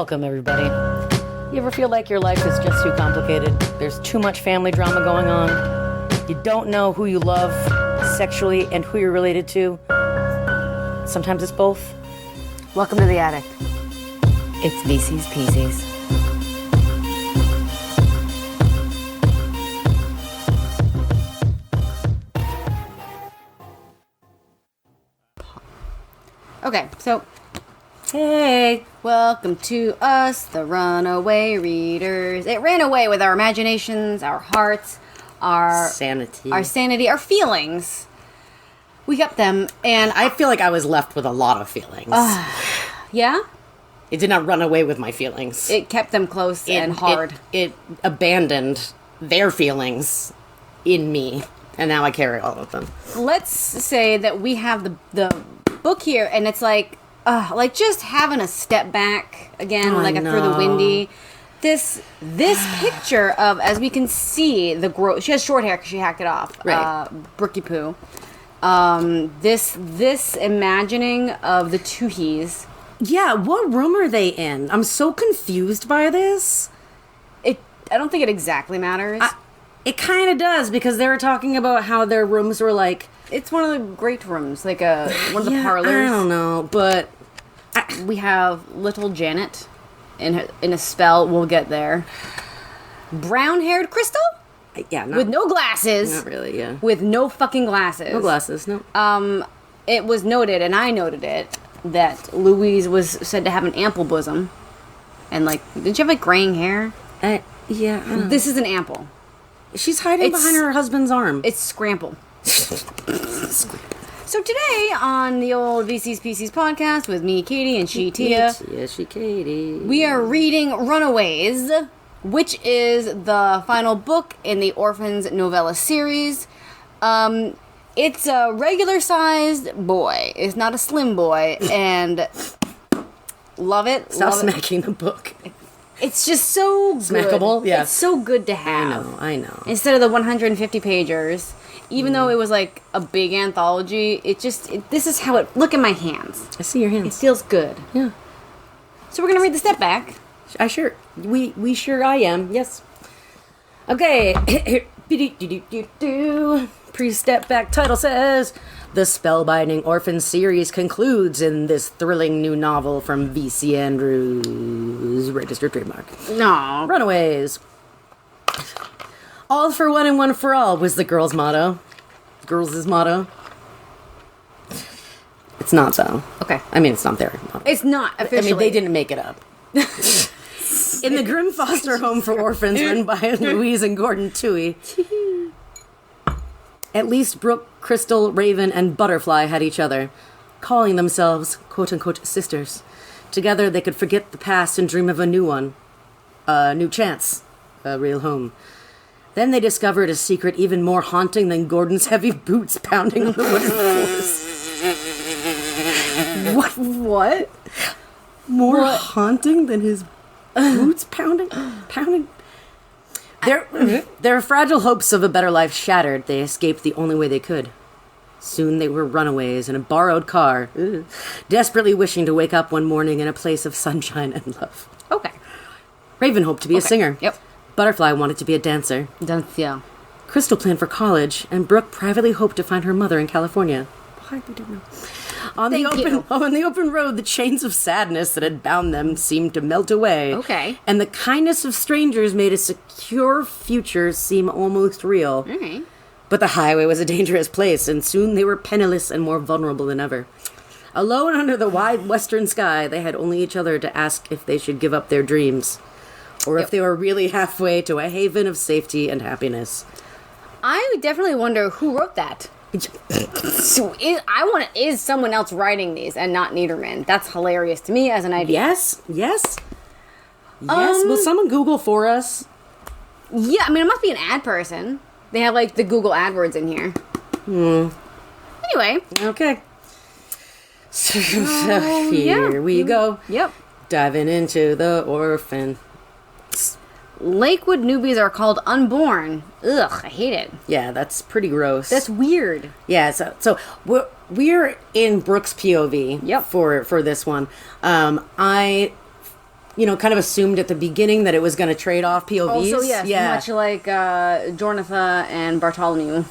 Welcome, everybody. You ever feel like your life is just too complicated? There's too much family drama going on. You don't know who you love sexually and who you're related to. Sometimes it's both. Welcome to the attic. It's VC's Peasies. Okay, so Hey. welcome to us, the runaway readers. It ran away with our imaginations, our hearts, our Sanity. our feelings. We kept them, and I feel like I was left with a lot of feelings. yeah, It did not run away with my feelings. it kept them close and hard. It abandoned their feelings in me, and now I carry all of them. Let's say that we have the book here, and it's like just having a step back again, I like a through the know. windy. This picture of, as we can see, the growth. She has short hair because she hacked it off. Right. Brookie Poo. This imagining of the two he's. Yeah, what room are they in? I'm so confused by this. I don't think it exactly matters. It kind of does, because they were talking about how their rooms were like... It's one of the great rooms, like one of the Yeah, parlors. I don't know, but... We have little Janet in a spell. We'll get there. Brown-haired Crystal Yeah, not, with no glasses. not really, yeah. With no fucking glasses. No glasses, no. It was noted, and I noted it, that Louise was said to have an ample bosom. And, did she have, graying hair? Yeah, I don't know. This is an ample. She's hiding It's- behind her husband's arm. It's scrample. So today, on the old VC's PC's podcast with me, Katie, and she, Tia, Yeah, she Katie. we are reading Runaways, which is the final book in the Orphans novella series. It's a regular-sized boy. It's not a slim boy, and love it. Stop love smacking the book. it. It's just so good. Smackable? Yeah. It's so good to have. I know. Instead of the 150 pagers, even though it was like a big anthology, this is how it. Look at my hands. I see your It hands. feels good. Yeah. So we're gonna read the step back. We sure I am, yes. Okay. Pre-step back title says, the spellbinding Orphans series concludes in this thrilling new novel from V.C. Andrews, registered trademark. No. Runaways. All for one and one for all was the girls' motto. Girls' motto. It's not so. Okay. I mean, it's not their motto. It's not officially. I mean, they didn't make it up. In the grim foster home for orphans run by Louise and Gordon Toohey, at least Brooke, Crystal, Raven, and Butterfly had each other, calling themselves quote-unquote sisters. Together they could forget the past and dream of a new one. A new chance. A real home. Then they discovered a secret even more haunting than Gordon's heavy boots pounding on the wooden floors. What? More haunting than his boots pounding? Their fragile hopes of a better life shattered, they escaped the only way they could. Soon they were runaways in a borrowed car, desperately wishing to wake up one morning in a place of sunshine and love. Okay. Raven hoped to be a singer. Yep. Butterfly wanted to be a dancer. Yeah. Crystal planned for college, and Brooke privately hoped to find her mother in California. Why? We don't know. On the open road, the chains of sadness that had bound them seemed to melt away. Okay. And the kindness of strangers made a secure future seem almost real. Okay. But the highway was a dangerous place, and soon they were penniless and more vulnerable than ever. Alone under the wide western sky, they had only each other to ask if they should give up their dreams, or if they were really halfway to a haven of safety and happiness. I would definitely wonder who wrote that. So is someone else writing these and not Niederman? That's hilarious to me as an idea. Yes. Will someone Google for us? Yeah, I mean, it must be an ad person. They have, the Google AdWords in here. Anyway. Okay. So here we go. Yep. Diving into the orphan. Lakewood newbies are called unborn. Ugh, I hate it. Yeah, that's pretty gross. That's weird. Yeah, so we're in Brooke's POV. Yep. For this one. I kind of assumed at the beginning that it was going to trade off POVs. Also, yes, much like Jornatha and Bartholomew.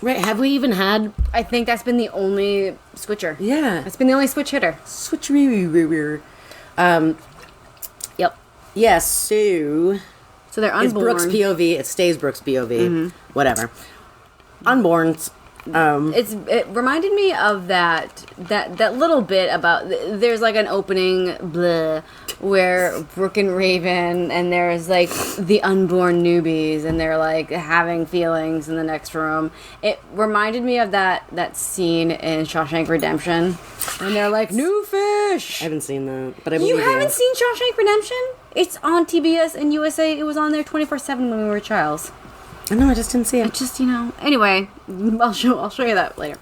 Right, have we even had... I think that's been the only switcher. Yeah. That's been the only switch hitter. Switch. Yep. Yeah, so they're unborn. it's Brooke's POV, it stays Brooke's POV, whatever. Unborns. It reminded me of that little bit about there's like an opening where Brooke and Raven and there's like the unborn newbies and they're like having feelings in the next room. It reminded me of that scene in Shawshank Redemption and they're like new fish. I haven't seen that, but I believe You haven't seen Shawshank Redemption? It's on TBS and USA. It was on there 24/7 when we were childs. No, I just didn't see it. Just, anyway, I'll show you that later.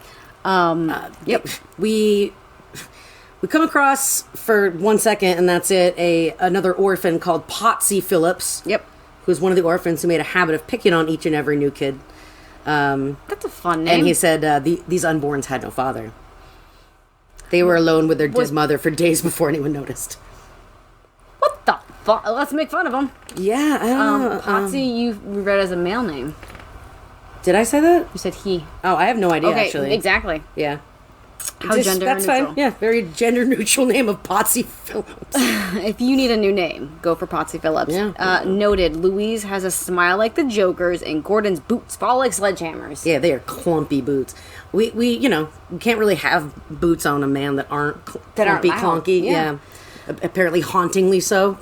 Yep. We come across for 1 second, and that's it, another orphan called Potsy Phillips. Yep. Who's one of the orphans who made a habit of picking on each and every new kid. That's a fun name. And he said these unborns had no father. They were alone with their dead mother for days before anyone noticed. What the fuck? Let's make fun of them. Yeah, I don't know. Potsy, you read as a male name. Did I say that? You said he. Oh, I have no idea, Okay, actually. exactly. Yeah. How gender That's neutral. fine. Yeah, very gender neutral name of Potsy Phillips. If you need a new name, go for Potsy Phillips. Yeah. Noted, Louise has a smile like the Joker's and Gordon's boots fall like sledgehammers. Yeah, they are clumpy boots. We can't really have boots on a man that aren't clumpy, loud. clunky. Yeah. Apparently hauntingly so.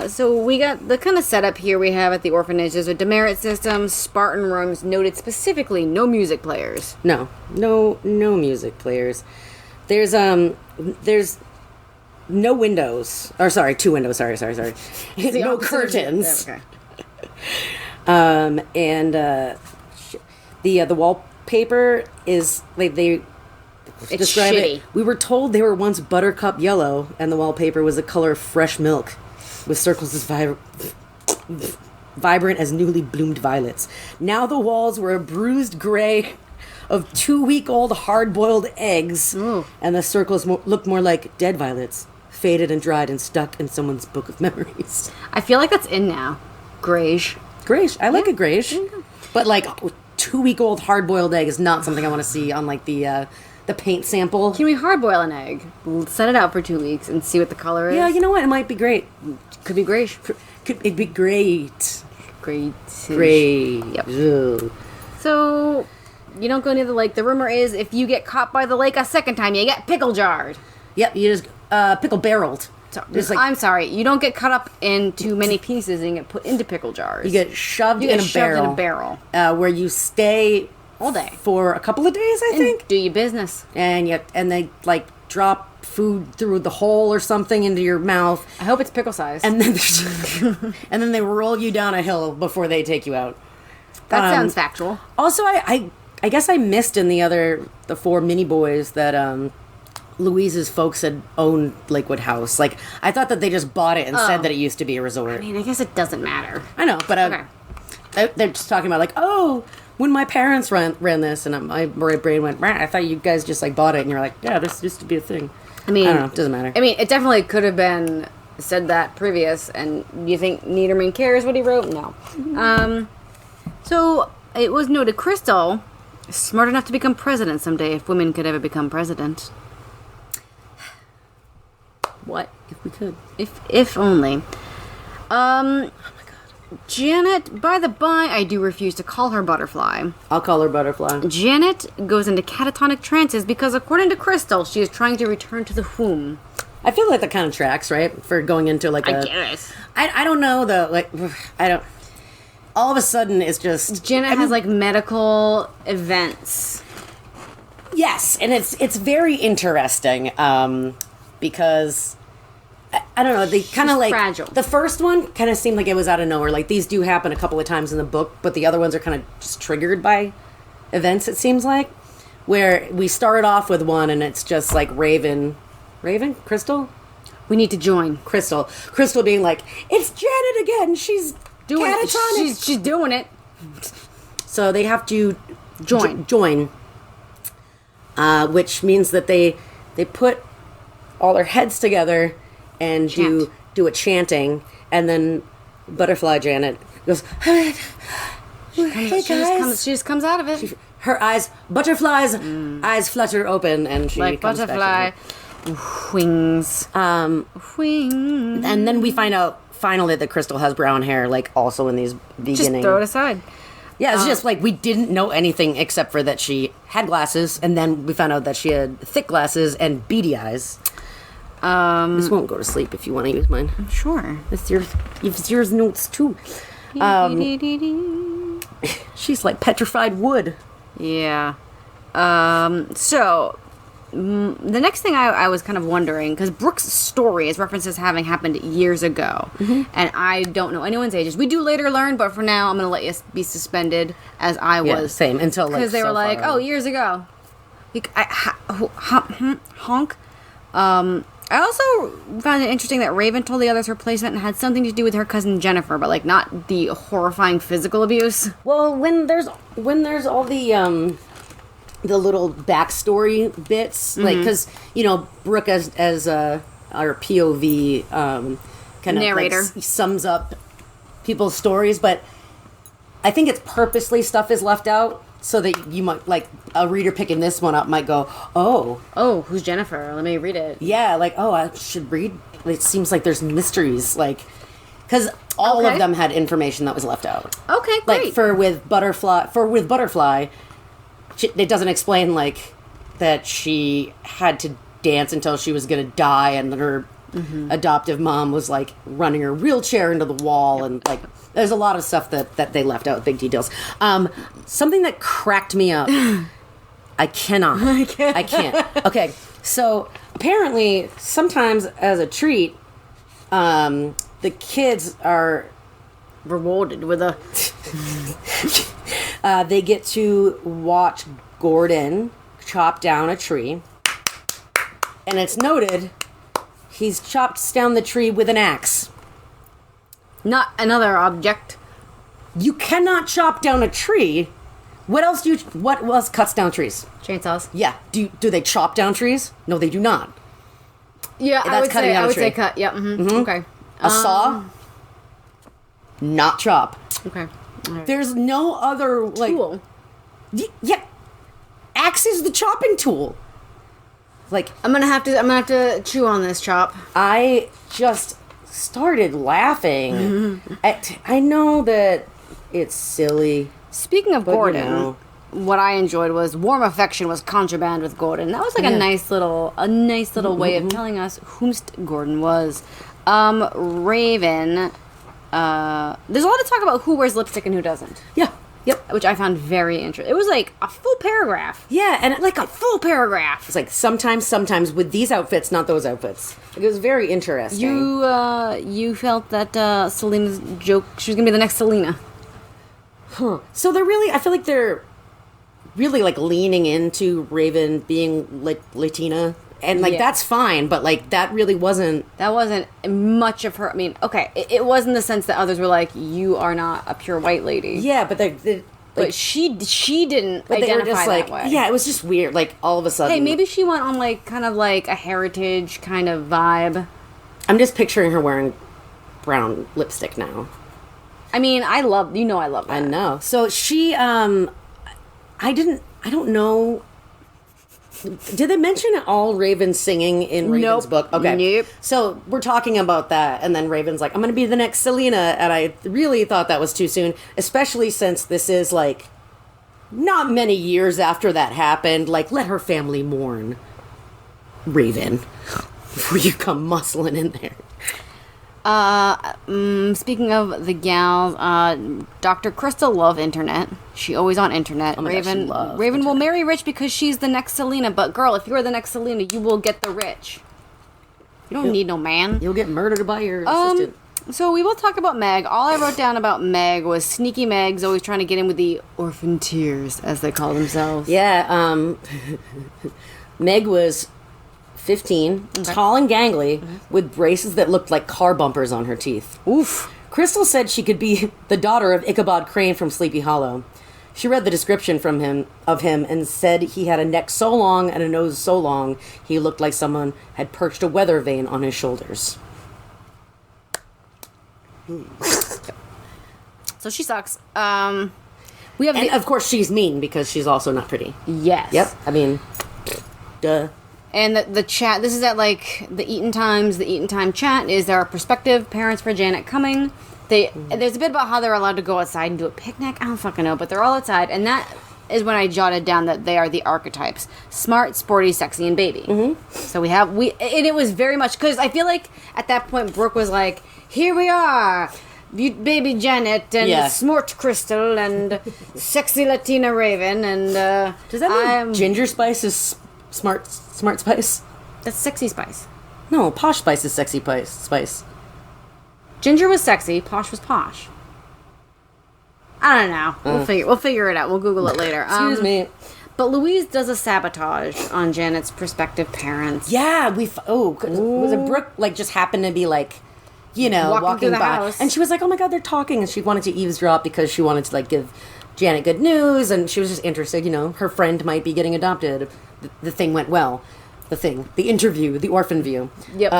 So we got the kind of setup here we have at the orphanage. There's a demerit system, Spartan rooms, noted specifically no music players. No music players. There's no windows. Or sorry, 2 windows. Sorry. No curtains. Okay. And the wallpaper is they It's describe shitty. it. We were told they were once buttercup yellow, and the wallpaper was the color of fresh milk, with circles as vibrant as newly bloomed violets. Now the walls were a bruised gray of 2-week-old hard-boiled eggs, and the circles looked more like dead violets, faded and dried and stuck in someone's book of memories. I feel like that's in now. Grayish. Grayish. I like a grayish. But like 2-week-old hard-boiled egg is not something I want to see on like the paint sample. Can we hard-boil an egg? Set it out for 2 weeks and see what the color is? Yeah, you know what? It might be great. Could be grayish. It'd be great. Great. Yep. So, you don't go near the lake. The rumor is if you get caught by the lake a second time, you get pickle jarred. Yep, you just pickle barreled. So, Just like, I'm sorry, you don't get cut up into many pieces and get put into pickle jars. you get shoved in a barrel. Where you stay all day for a couple of days, I think. Do your business. And they like drop food through the hole or something into your mouth. I hope it's pickle size. And then and then they roll you down a hill before they take you out. That sounds factual. Also, I guess I missed in the 4 mini boys that Louise's folks had owned Lakewood House. Like, I thought that they just bought it and said that it used to be a resort. I mean, I guess it doesn't matter. I know, but Okay. they're just talking about like, oh, when my parents ran this, and my brain went, I thought you guys just like bought it, and you're like, yeah, this used to be a thing. I mean, I don't know, it doesn't matter. I mean, it definitely could have been said that previous, and you think Niederman cares what he wrote? No. So, it was noted Crystal is smart enough to become president someday if women could ever become president. What? If we could. If only. Oh my god. Janet, by the by, I do refuse to call her Butterfly. I'll call her Butterfly. Janet goes into catatonic trances because, according to Crystal, she is trying to return to the womb. I feel like that kind of tracks, right? For going into like I guess. I don't know though. Like, I don't. All of a sudden, it's just Janet has like medical events. Yes, and it's very interesting because I don't know. They kind of like fragile. The first one kind of seemed like it was out of nowhere. Like these do happen a couple of times in the book, but the other ones are kind of just triggered by events. It seems like where we started off with one, and it's just like Raven, Crystal. We need to join. Crystal being like, it's Janet again. She's Doing it. catatonic. She's doing it. So they have to Join. join, which means that they put all their heads together and do a chanting, and then Butterfly Janet goes, hey guys. She just comes out of it. Her eyes, Butterfly's eyes flutter open, and she Like comes butterfly. back Wings. Wings. and then we find out finally that Crystal has brown hair, like also in these beginning. Just throw it aside. Yeah, it's just like we didn't know anything except for that she had glasses, and then we found out that she had thick glasses and beady eyes. This won't go to sleep if you want to use mine. Sure. It's yours notes too. She's like petrified wood. Yeah. So, the next thing I was kind of wondering, because Brooke's story is references having happened years ago, and I don't know anyone's ages. We do later learn, but for now, I'm going to let you be suspended as I was. Same, until like because they so were like, far. oh, years ago. Honk. I also found it interesting that Raven told the others her placement had something to do with her cousin Jennifer, but like not the horrifying physical abuse. Well, when there's all the little backstory bits, like because Brooke as our POV kind of narrator sums up people's stories, but I think it's purposely stuff is left out so that you might, like, a reader picking this one up might go, oh, who's Jennifer? Let me read it. yeah, like, oh, I should read. It seems like there's mysteries, like, because all of them had information that was left out. Okay, great. Like with Butterfly, it doesn't explain like that she had to dance until she was gonna die, and her adoptive mom was like running her wheelchair into the wall, and like there's a lot of stuff that they left out, big details. Something that cracked me up. I can't. Okay, so apparently sometimes as a treat, the kids are Rewarded with a... they get to watch Gordon chop down a tree. And it's noted he's chopped down the tree with an axe. Not another object. You cannot chop down a tree. What else cuts down trees? Chainsaws. Yeah. Do they chop down trees? No, they do not. Yeah, That's cutting down a tree. say cut. Yeah, okay. A saw? Not chop. Okay. All right. There's no other, like... Tool. Yeah. Axe is the chopping tool. Like... I'm gonna have to chew on this, Chop. I just started laughing. I know that it's silly. Speaking of But, Gordon, what I enjoyed was warm affection was contraband with Gordon. That was like a nice little way of telling us whomst Gordon was. Raven. There's a lot of talk about who wears lipstick and who doesn't. Yeah. Yep. Which I found very interesting. It was like a full paragraph. Yeah, and Like a full paragraph. it's like sometimes with these outfits, not those outfits. Like, it was very interesting. You felt that Selena's joke, she was gonna be the next Selena. So I feel like they're really like leaning into Raven being like Latina, and like that's fine, but like that really wasn't. That wasn't much of her. I mean, okay, it was in the sense that others were like, "You are not a pure white lady." Yeah, but but she didn't but they were identify just that like, way. yeah, it was just weird. Like all of a sudden, Hey, maybe she went on like kind of like a heritage kind of vibe. I'm just picturing her wearing brown lipstick now. I mean, I love that. I know. So she, I don't know. Did they mention at all Raven singing in Raven's book? Okay. Nope. So we're talking about that, and then Raven's like, I'm going to be the next Selena, and I really thought that was too soon, especially since this is like not many years after that happened. Like, let her family mourn Raven before you come muscling in there. Speaking of the gals, Dr. Crystal love internet. She always on internet. Oh my gosh, she loves Raven will internet. marry Rich because she's the next Selena. But girl, if you're the next Selena, you will get the rich. You don't need no man. You'll get murdered by your assistant. So we will talk about Meg. All I wrote down about Meg was sneaky Meg's always trying to get in with the orphan tears, as they call themselves. Yeah, Meg was 15, tall and gangly, with braces that looked like car bumpers on her teeth. Oof. Crystal said she could be the daughter of Ichabod Crane from Sleepy Hollow. She read the description of him and said he had a neck so long and a nose so long he looked like someone had perched a weather vane on his shoulders. So she sucks. We have, and of course, she's mean because she's also not pretty. Yes. Yep. I mean, duh. And the chat. This is at like the Eaton Times. The Eaton Time chat is there are prospective parents for Janet coming. There's a bit about how they're allowed to go outside and do a picnic. I don't fucking know, but they're all outside, and that is when I jotted down that they are the archetypes: smart, sporty, sexy, and baby. Mm-hmm. So and it was very much because I feel like at that point Brooke was like, "Here we are, baby Janet and smart Crystal and sexy Latina Raven and does that mean Ginger Spice is smart spice? That's sexy spice. No, Posh Spice is sexy spice. Ginger was sexy, Posh was posh. I don't know. We'll figure it out. We'll Google it later. Excuse me. But Louise does a sabotage on Janet's prospective parents. Yeah, was it Brooke like just happened to be like, you know, walking through the by, house. And she was like, "Oh my God, they're talking," and she wanted to eavesdrop because she wanted to like give Janet good news, and she was just interested. You know, her friend might be getting adopted. The thing went well. The interview, the orphan view. Yep.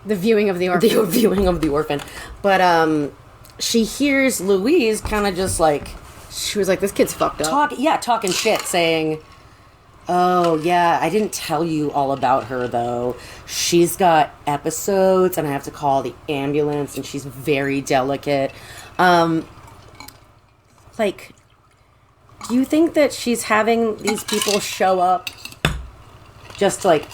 The viewing of the orphan. The viewing of the orphan. But she hears Louise kind of just like... She was like, this kid's fucked up. Talking shit, saying, "Oh, yeah, I didn't tell you all about her, though. She's got episodes, and I have to call the ambulance, and she's very delicate." Like, do you think that she's having these people show up just like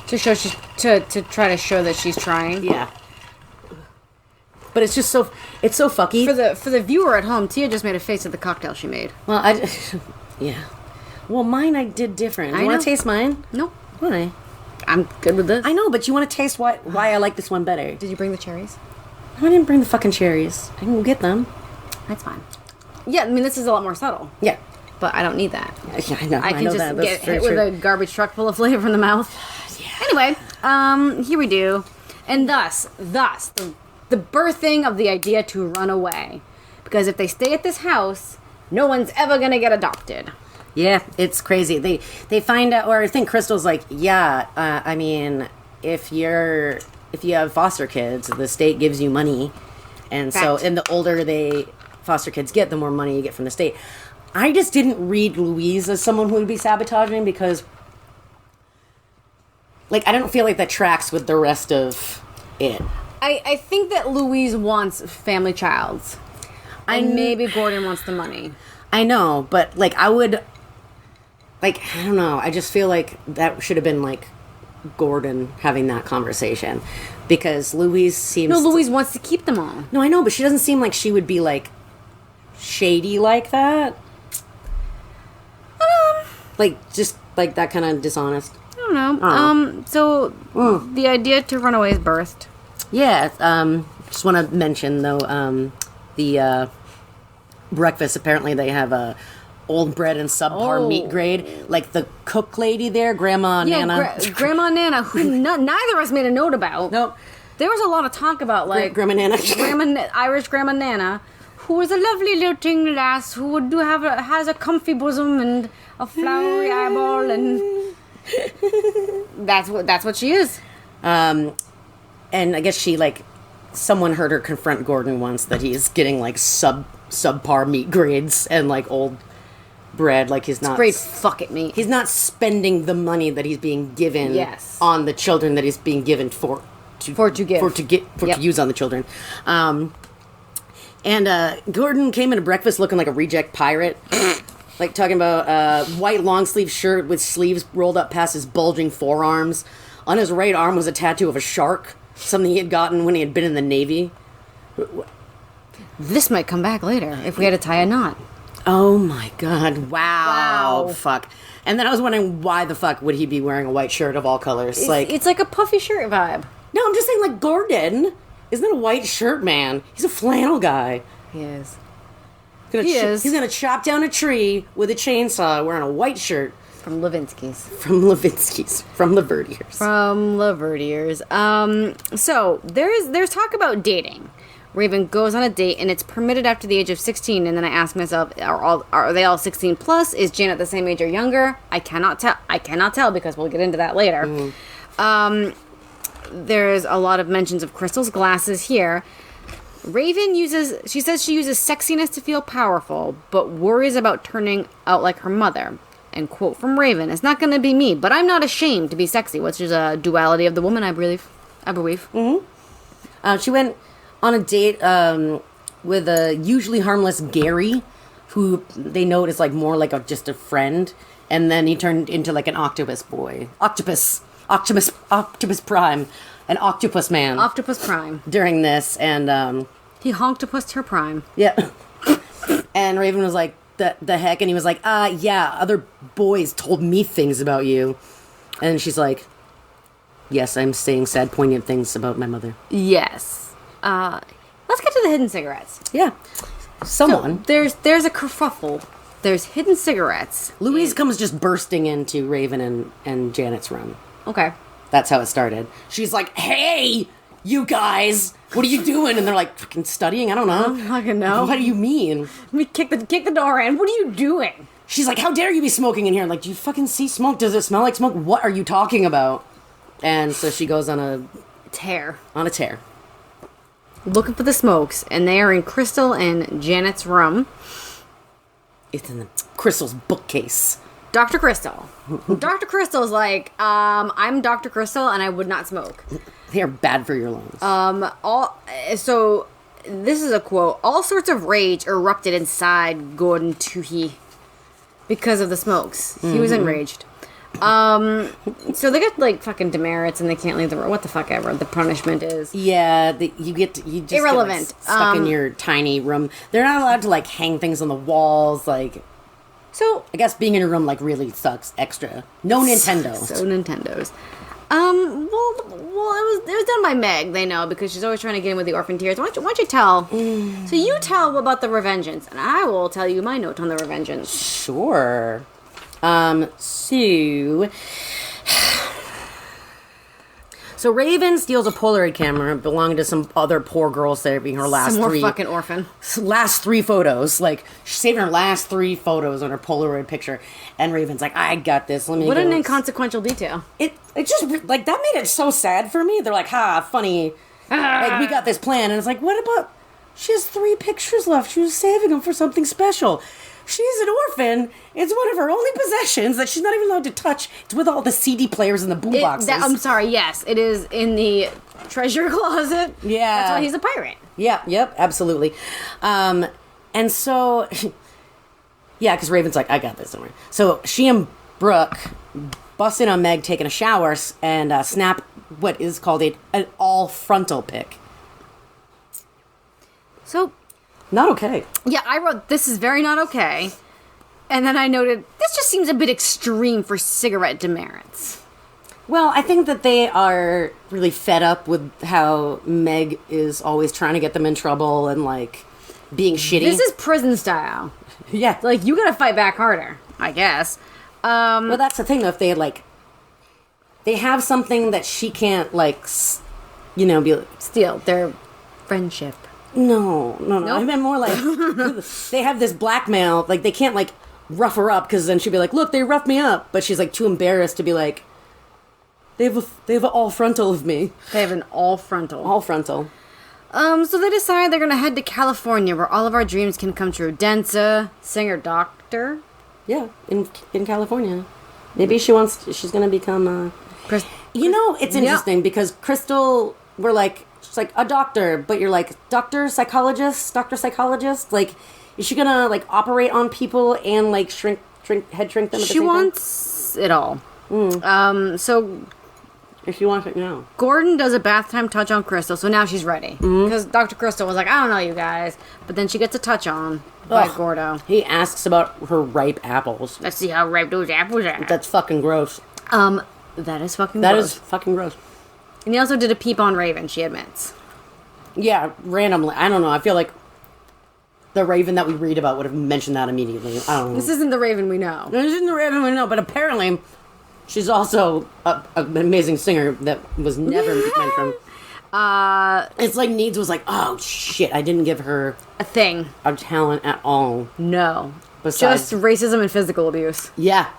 to try to show that she's trying? Yeah. But it's just so fucky. For the viewer at home, Tia just made a face at the cocktail she made. Well, yeah. Well, mine I did different. You want to taste mine? No. Why? I'm good with this. I know, but you want to taste why I like this one better. Did you bring the cherries? I didn't bring the fucking cherries. I can go get them. That's fine. Yeah, I mean, this is a lot more subtle. Yeah. But I don't need that. Yeah, I know. I can know just that. get hit with a garbage truck full of flavor in the mouth. Yeah. Anyway, here we do. And thus, the birthing of the idea to run away. Because if they stay at this house, no one's ever going to get adopted. Yeah, it's crazy. They find out, or I think Crystal's like, yeah, I mean, if you have foster kids, the state gives you money. And so, and the older foster kids get, the more money you get from the state. I just didn't read Louise as someone who would be sabotaging because, like, I don't feel like that tracks with the rest of it. I think that Louise wants family childs. And maybe Gordon wants the money. I know, but, like, I would... Like, I don't know. I just feel like that should have been, like, Gordon having that conversation. Because Louise seems... No, Louise wants to keep them all. No, I know, but she doesn't seem like she would be, like, shady like that. Like, just, like, that kind of dishonest. I don't know. So, the idea to run away is birthed. Yeah, just want to mention, though, the breakfast, apparently they have old bread and subpar meat grade. Like, the cook lady there, Grandma Nana. Grandma Nana, who neither of us made a note about. Nope. There was a lot of talk about, like... Grandma Nana. Irish Grandma Nana, who was a lovely looking lass who has a comfy bosom and a flowery eyeball, and... That's what she is. And I guess she, like, someone heard her confront Gordon once that he's getting, like, subpar meat grades and, like, old bread. Like, he's not... Great fuck it meat. He's not spending the money that he's being given on the children that he's being given to use on the children. And Gordon came into breakfast looking like a reject pirate. Like, talking about white long-sleeve shirt with sleeves rolled up past his bulging forearms. On his right arm was a tattoo of a shark. Something he had gotten when he had been in the Navy. This might come back later if we had to tie a knot. Oh my God. Wow. Fuck. And then I was wondering why the fuck would he be wearing a white shirt of all colors? It's like a puffy shirt vibe. No, I'm just saying, like, Gordon isn't a white shirt man. He's a flannel guy. He is. He's gonna chop down a tree with a chainsaw wearing a white shirt. From Levinsky's. From Laverdiers. So there's talk about dating, Raven goes on a date, and it's permitted after the age of 16. And then I ask myself, are they all 16 plus? Is Janet the same age or younger? I cannot tell because we'll get into that later. There's a lot of mentions of Crystal's glasses here. Raven she says she uses sexiness to feel powerful, but worries about turning out like her mother. And quote from Raven, "It's not going to be me, but I'm not ashamed to be sexy," which is a duality of the woman, I believe. She went on a date with a usually harmless Gary, who they note is like more like just a friend, and then he turned into like an octopus boy, Optimus Prime, an octopus man, Octopus Prime. during this, and He honked-a-pussed her prime. yeah, and Raven was like, the heck, and he was like, yeah, other boys told me things about you, and she's like, yes, I'm saying sad, poignant things about my mother. Yes. Let's get to the hidden cigarettes. Yeah. Someone. So there's a kerfuffle. There's hidden cigarettes. Louise comes just bursting into Raven and Janet's room. Okay. That's how it started. She's like, hey, you guys, what are you doing? And they're like, fucking studying? I don't know. I don't fucking know. What do you mean? Let me kick the door in. What are you doing? She's like, how dare you be smoking in here? I'm like, do you fucking see smoke? Does it smell like smoke? What are you talking about? And so she goes on a tear. Looking for the smokes, and they are in Crystal and Janet's room. It's in the Crystal's bookcase. Dr. Crystal. Dr. Crystal's like, I'm Dr. Crystal, and I would not smoke. They are bad for your lungs. So this is a quote. All sorts of rage erupted inside Gordon Toohey because of the smokes. He was enraged. So they get like fucking demerits and they can't leave the room. What the fuck ever the punishment is. Yeah, you just irrelevant. Get, like, stuck in your tiny room. They're not allowed to like hang things on the walls. Like, so I guess being in a room like really sucks extra. No Nintendo. So Nintendos. Well, it was done by Meg. They know because she's always trying to get in with the orphan tears. Why don't you tell? So you tell about the Revengeance, and I will tell you my note on the Revengeance. Sure. So Raven steals a Polaroid camera belonging to some other poor girl saving her last Some more three fucking orphan. Last three photos. Like, she's saving her last three photos on her Polaroid picture. And Raven's like, I got this. Let me What go. an inconsequential detail. It just, like, that made it so sad for me. They're like, ha, funny. Like, we got this plan. And it's like, what about, she has 3 pictures left. She was saving them for something special. She's an orphan. It's one of her only possessions that she's not even allowed to touch. It's with all the CD players and the boom boxes. I'm sorry, yes. It is in the treasure closet. Yeah. That's why he's a pirate. Yeah, yep, absolutely. And so, yeah, because Raven's like, I got this, don't worry. So she and Brooke bust in on Meg taking a shower and snap what is called an all-frontal pic. So... Not okay. Yeah, I wrote, this is very not okay. And then I noted, this just seems a bit extreme for cigarette demerits. Well, I think that they are really fed up with how Meg is always trying to get them in trouble and, like, being shitty. This is prison style. Yeah. Like, you gotta fight back harder, I guess. Well, that's the thing, though. If they, like, they have something that she can't, like, be... Steal their friendship. No. Nope. I meant more like they have this blackmail. Like they can't like rough her up because then she'd be like, "Look, they roughed me up," but she's like too embarrassed to be like. They have an all frontal of me. They have an all frontal. All frontal. So they decide they're gonna head to California, where all of our dreams can come true. Dancer, singer, doctor. Yeah, in California. Maybe she's gonna become. It's interesting because Crystal, we're like. She's like, a doctor, but you're like, doctor psychologist. Like, is she gonna, like, operate on people and, like, head shrink them at the same time? She wants it all. So... If she wants it now. Gordon does a bath time touch on Crystal, so now she's ready. Because Dr. Crystal was like, I don't know you guys. But then she gets a touch on by Gordo. He asks about her ripe apples. Let's see how ripe those apples are. That's fucking gross. That is fucking gross. That is fucking gross. And he also did a peep on Raven, she admits. Yeah, randomly. I don't know. I feel like the Raven that we read about would have mentioned that immediately. I don't know. This isn't the Raven we know. This isn't the Raven we know, but apparently she's also an amazing singer that was never mentioned. It's like Needs was like, oh shit, I didn't give her A thing. a talent at all. No. Besides, Just racism and physical abuse. yeah,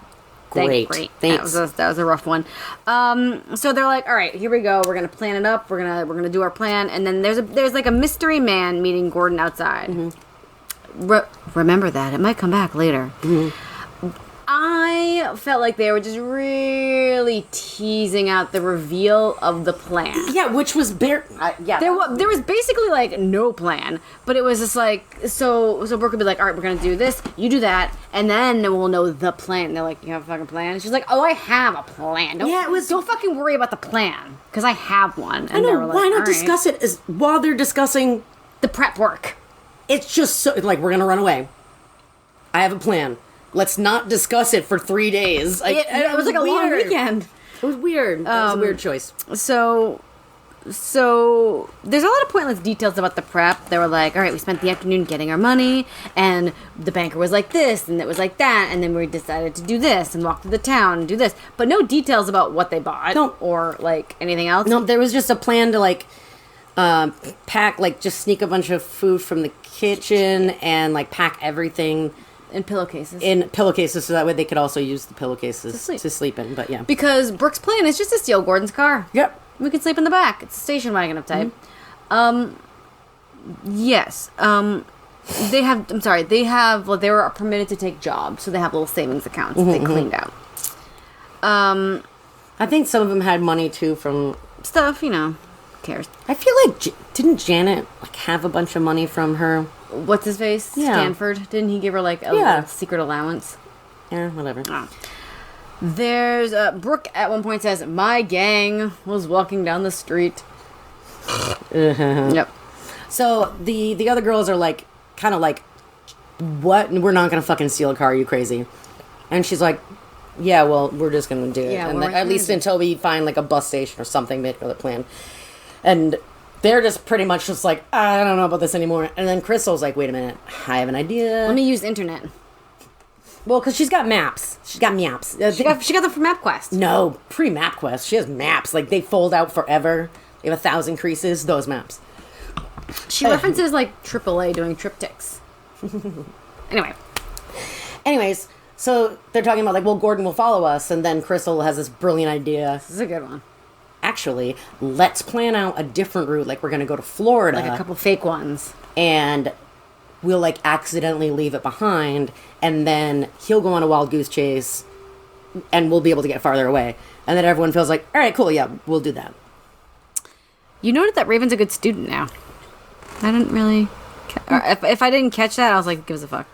great. Thanks. That was a rough one. So they're like, all right, here we go. We're gonna plan it up. We're gonna do our plan. And then there's like a mystery man meeting Gordon outside. Remember that. It might come back later. I felt like they were just really teasing out the reveal of the plan. Yeah, which was bare. Yeah, There was basically like no plan, but it was just like so Brooke would be like, all right, we're gonna do this, you do that, and then we'll know the plan. And they're like, you have a fucking plan? And she's like, oh, I have a plan. Don't fucking worry about the plan because I have one. And I know. they were like, why not all right. discuss it as while they're discussing The prep work. It's just so like we're gonna run away. I have a plan. Let's not discuss it for 3 days. It was like a long weekend. It was weird. That was a weird choice. So there's a lot of pointless details about the prep. They were like, all right, we spent the afternoon getting our money, and the banker was like this, and it was like that, and then we decided to do this, and walk to the town and do this. But no details about what they bought or, like, anything else. No, there was just a plan to, like, pack, like, just sneak a bunch of food from the kitchen and, like, pack everything... In pillowcases. So that way they could also use the pillowcases to sleep in, but yeah. Because Brooke's plan is just to steal Gordon's car. Yep. We could sleep in the back. It's a station wagon of type. Yes. They were permitted to take jobs, so they have little savings accounts that they cleaned out. I think some of them had money too from... Stuff, who cares? I feel like, didn't Janet like have a bunch of money from her... What's his face? Yeah. Stanford. Didn't he give her like a little secret allowance? Yeah, whatever. There's Brooke at one point says, "My gang was walking down the street." Yep. So the other girls are like, kind of like, what? We're not gonna fucking steal a car. Are you crazy? And she's like, yeah, well, we're just gonna do it. Yeah, and at least until we find like a bus station or something, make another plan. And they're just pretty much just like, I don't know about this anymore. And then Crystal's like, wait a minute, I have an idea. Let me use the internet. Well, because she's got maps. She's got maps. She got them from MapQuest. No, pre-MapQuest. She has maps. Like, they fold out forever. They have 1,000 creases. Those maps. She references, like, AAA doing triptychs. Anyways, so they're talking about, like, well, Gordon will follow us. And then Crystal has this brilliant idea. This is a good one. Actually, let's plan out a different route. Like, we're going to go to Florida. Like a couple fake ones. And we'll, like, accidentally leave it behind. And then he'll go on a wild goose chase. And we'll be able to get farther away. And then everyone feels like, all right, cool, yeah, we'll do that. You noted that Raven's a good student now. I didn't really... If I didn't catch that, I was like, gives a fuck.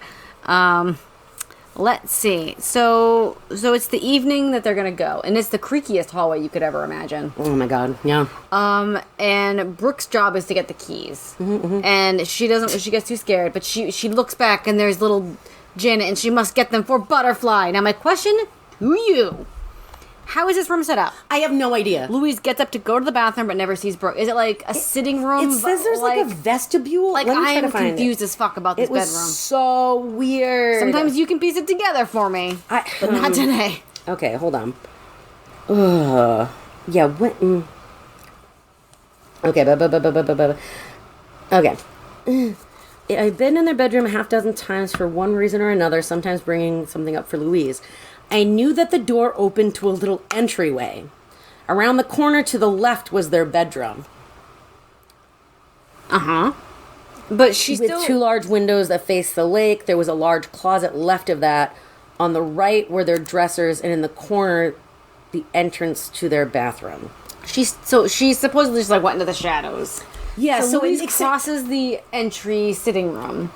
Let's see. So it's the evening that they're gonna go, and it's the creakiest hallway you could ever imagine. Oh my god, yeah. And Brooke's job is to get the keys, and she doesn't. She gets too scared, but she looks back, and there's little Janet, and she must get them for Butterfly. Now my question to you: how is this room set up? I have no idea. Louise gets up to go to the bathroom, but never sees Brooke. Is it like a sitting room? It says there's like a vestibule. Like, I am confused as fuck about this bedroom. It was so weird. Sometimes you can piece it together for me, but not today. Okay, hold on. Yeah, when... Okay, Okay. I've been in their bedroom a half dozen times for one reason or another, sometimes bringing something up for Louise. I knew that the door opened to a little entryway. Around the corner to the left was their bedroom. But she's With two large windows that face the lake. There was a large closet left of that. On the right were their dressers, and in the corner, the entrance to their bathroom. She supposedly just like went into the shadows. Yeah, so Louise it crosses the entry sitting room.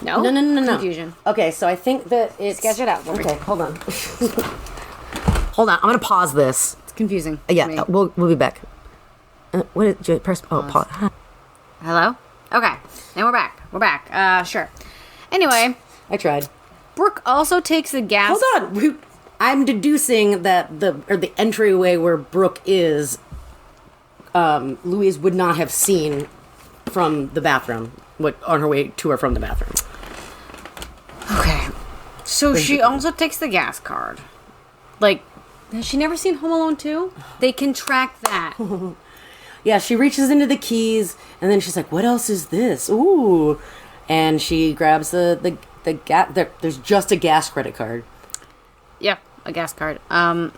No? No. Confusion. Okay, so I think that it's... Sketch it out. Okay, hold on. Hold on, I'm going to pause this. It's confusing. Yeah, we'll be back. What is... Press... Oh, pause. Hello? Okay, and we're back. Sure. Anyway. I tried. Brooke also takes the gas... Hold on. I'm deducing that the entryway where Brooke is, Louise would not have seen from the bathroom, on her way to or from the bathroom. Okay. So she also takes the gas card. Like, has she never seen Home Alone 2? They can track that. Yeah, she reaches into the keys, and then she's like, what else is this? Ooh. And she grabs the there's just a gas credit card. Yeah, a gas card.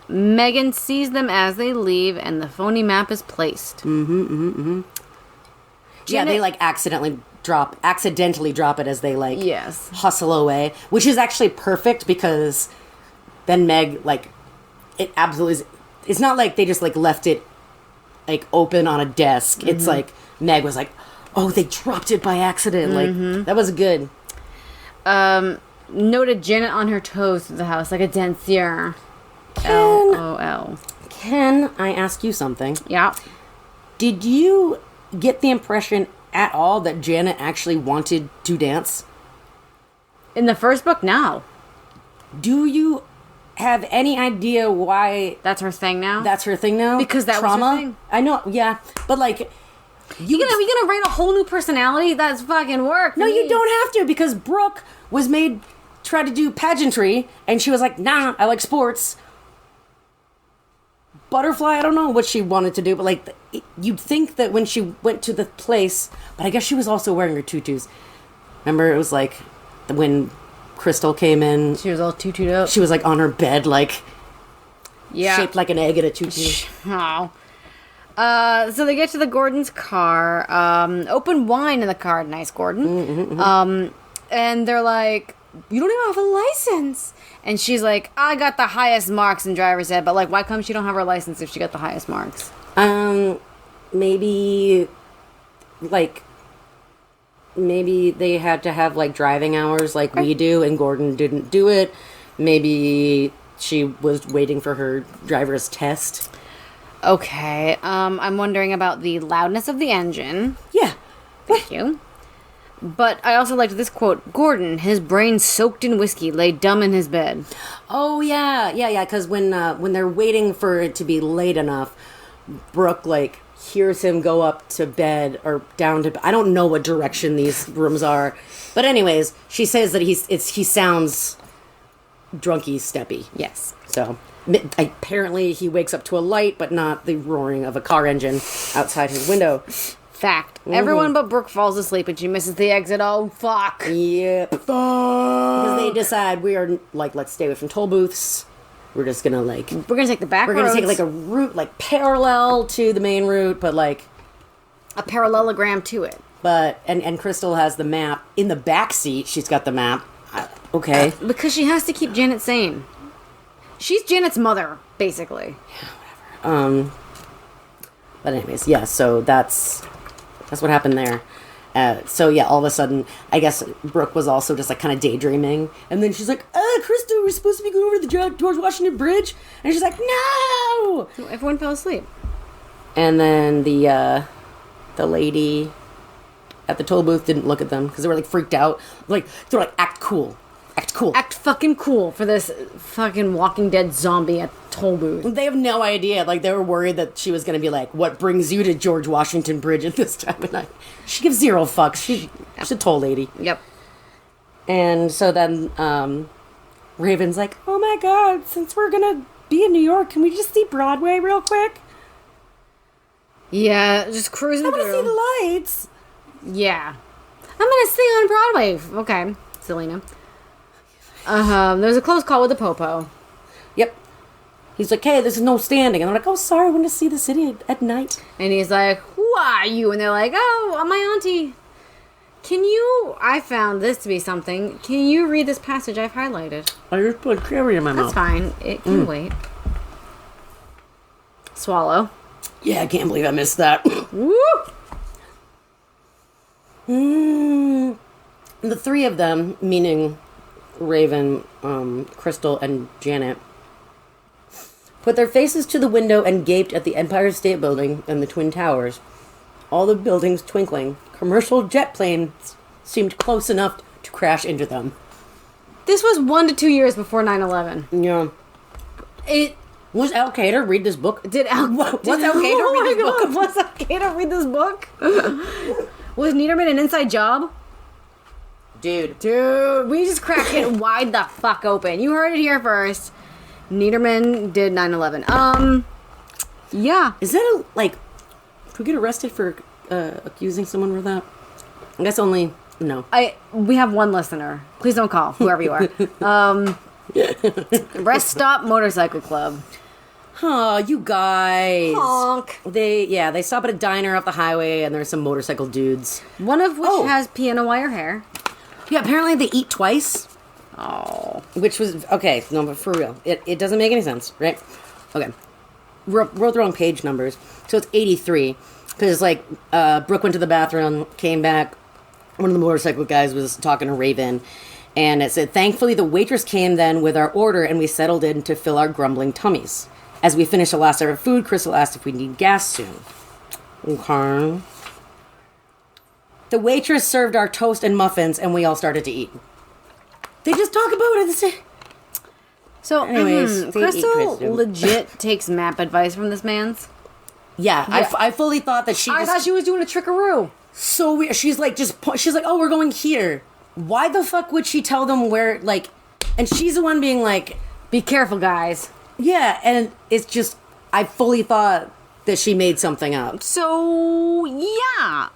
Megan sees them as they leave, and the phony map is placed. Yeah, they like accidentally drop it as they like Yes. hustle away, which is actually perfect because then Meg like it absolutely is, it's not like they just like left it like open on a desk. It's like Meg was like, oh, they dropped it by accident. Like that was good. Noted Janet on her toes through the house like a dancier. LOL. Can I ask you something? Yeah. Did you get the impression at all that Janet actually wanted to dance? In the first book, no. Do you have any idea why That's her thing now? that's her thing now? Because that was her Trauma? thing. I know, yeah. But like You gonna write a whole new personality? That's fucking work. no, you don't have to, because Brooke was tried to do pageantry, and she was like, nah, I like sports. Butterfly, I don't know what she wanted to do, but like you'd think that when she went to the place, but I guess she was also wearing her tutus. Remember, it was like when Crystal came in, She was all tutued up. she was like on her bed, like Yeah. shaped like an egg in a tutu. Oh. So they get to the Gordon's car. Open wine in the car. Nice, Gordon. And they're like, you don't even have a license. And she's like, I got the highest marks in driver's ed. But like, why come she don't have her license if she got the highest marks? Maybe they had to have like driving hours like we do, and Gordon didn't do it. Maybe she was waiting for her driver's test. Okay. I'm wondering about the loudness of the engine. Yeah. Thank you. But I also liked this quote. Gordon, his brain soaked in whiskey, lay dumb in his bed. Oh yeah. Because when they're waiting for it to be late enough, Brooke like hears him go up to bed or down to. I don't know what direction these rooms are, but anyways, she says that he sounds drunky, steppy. Yes. So apparently he wakes up to a light, but not the roaring of a car engine outside his window. Fact. Everyone but Brooke falls asleep and she misses the exit. Oh, fuck. Yep. Because they decide we are like, let's stay away from toll booths. We're just gonna like We're gonna take the back we're roads. gonna take like a route like parallel to the main route, but like a parallelogram to it. but and Crystal has the map in the back seat. She's got the map. Okay. Because she has to keep Janet sane. She's Janet's mother, basically. But anyways, yeah. So that's what happened there. So yeah, all of a sudden, I guess Brooke was also just like kind of daydreaming, and then she's like, Crystal, we're supposed to be going over the George Washington Bridge," and she's like, "No!" Everyone fell asleep. And then the lady at the toll booth didn't look at them because they were like freaked out. Like they're like, "Act cool, act cool." Act fucking cool for this fucking Walking Dead zombie at toll booth. They have no idea. Like they were worried that she was going to be like, "What brings you to George Washington Bridge at this time of night?" She gives zero fucks. She's a toll lady. Yep. And so then Raven's like, "Oh my god, since we're gonna be in New York, can we just see Broadway real quick? Yeah, just cruising I through. want to see the lights." Yeah. I'm gonna stay on Broadway. Okay, Selena. There's a close call with the Popo. Yep. He's like, "Hey, there's no standing." And they're like, "Oh, sorry, I want to see the city at night." And he's like, "Who are you?" And they're like, "Oh, I'm my auntie. I found this to be something. Can you read this passage I've highlighted?" I just put cherry in my That's fine. It can wait. Swallow. Yeah, I can't believe I missed that. Woo! The three of them, meaning Raven, Crystal, and Janet, put their faces to the window and gaped at the Empire State Building and the Twin Towers. All the buildings twinkling. Commercial jet planes seemed close enough to crash into them. This was 1 to 2 years before 9/11. Yeah. It Was Al Qaeda read this book? did. Al Was Al Qaeda read this book? Was Al Qaeda read this book? Was Niederman an inside job? Dude. We just cracked it wide the fuck open. You heard it here first. Niederman did 9/11. Yeah. Is that Did we get arrested for accusing someone with that? I guess only... No. We have one listener. Please don't call, whoever you are. Rest Stop Motorcycle Club. Oh, you guys. Honk. They stop at a diner off the highway and there's some motorcycle dudes. One of which has piano wire hair. Yeah, apparently they eat twice. Oh. Which was, okay, no, but for real. It doesn't make any sense, right? Okay. Wrote the wrong page numbers. So it's 83. Because, like, Brooke went to the bathroom, came back. One of the motorcycle guys was talking to Raven. And it said, thankfully the waitress came then with our order and we settled in to fill our grumbling tummies. As we finished the last of our food, Crystal asked if we need gas soon. Okay. The waitress served our toast and muffins, and we all started to eat. They just talk about it. So, anyways, Crystal legit takes map advice from this man's. Yeah. I fully thought that I thought she was doing a trickaroo. So weird. She's like, oh, we're going here. Why the fuck would she tell them where, like, and she's the one being like, be careful, guys. Yeah, and it's just, I fully thought that she made something up. So, yeah.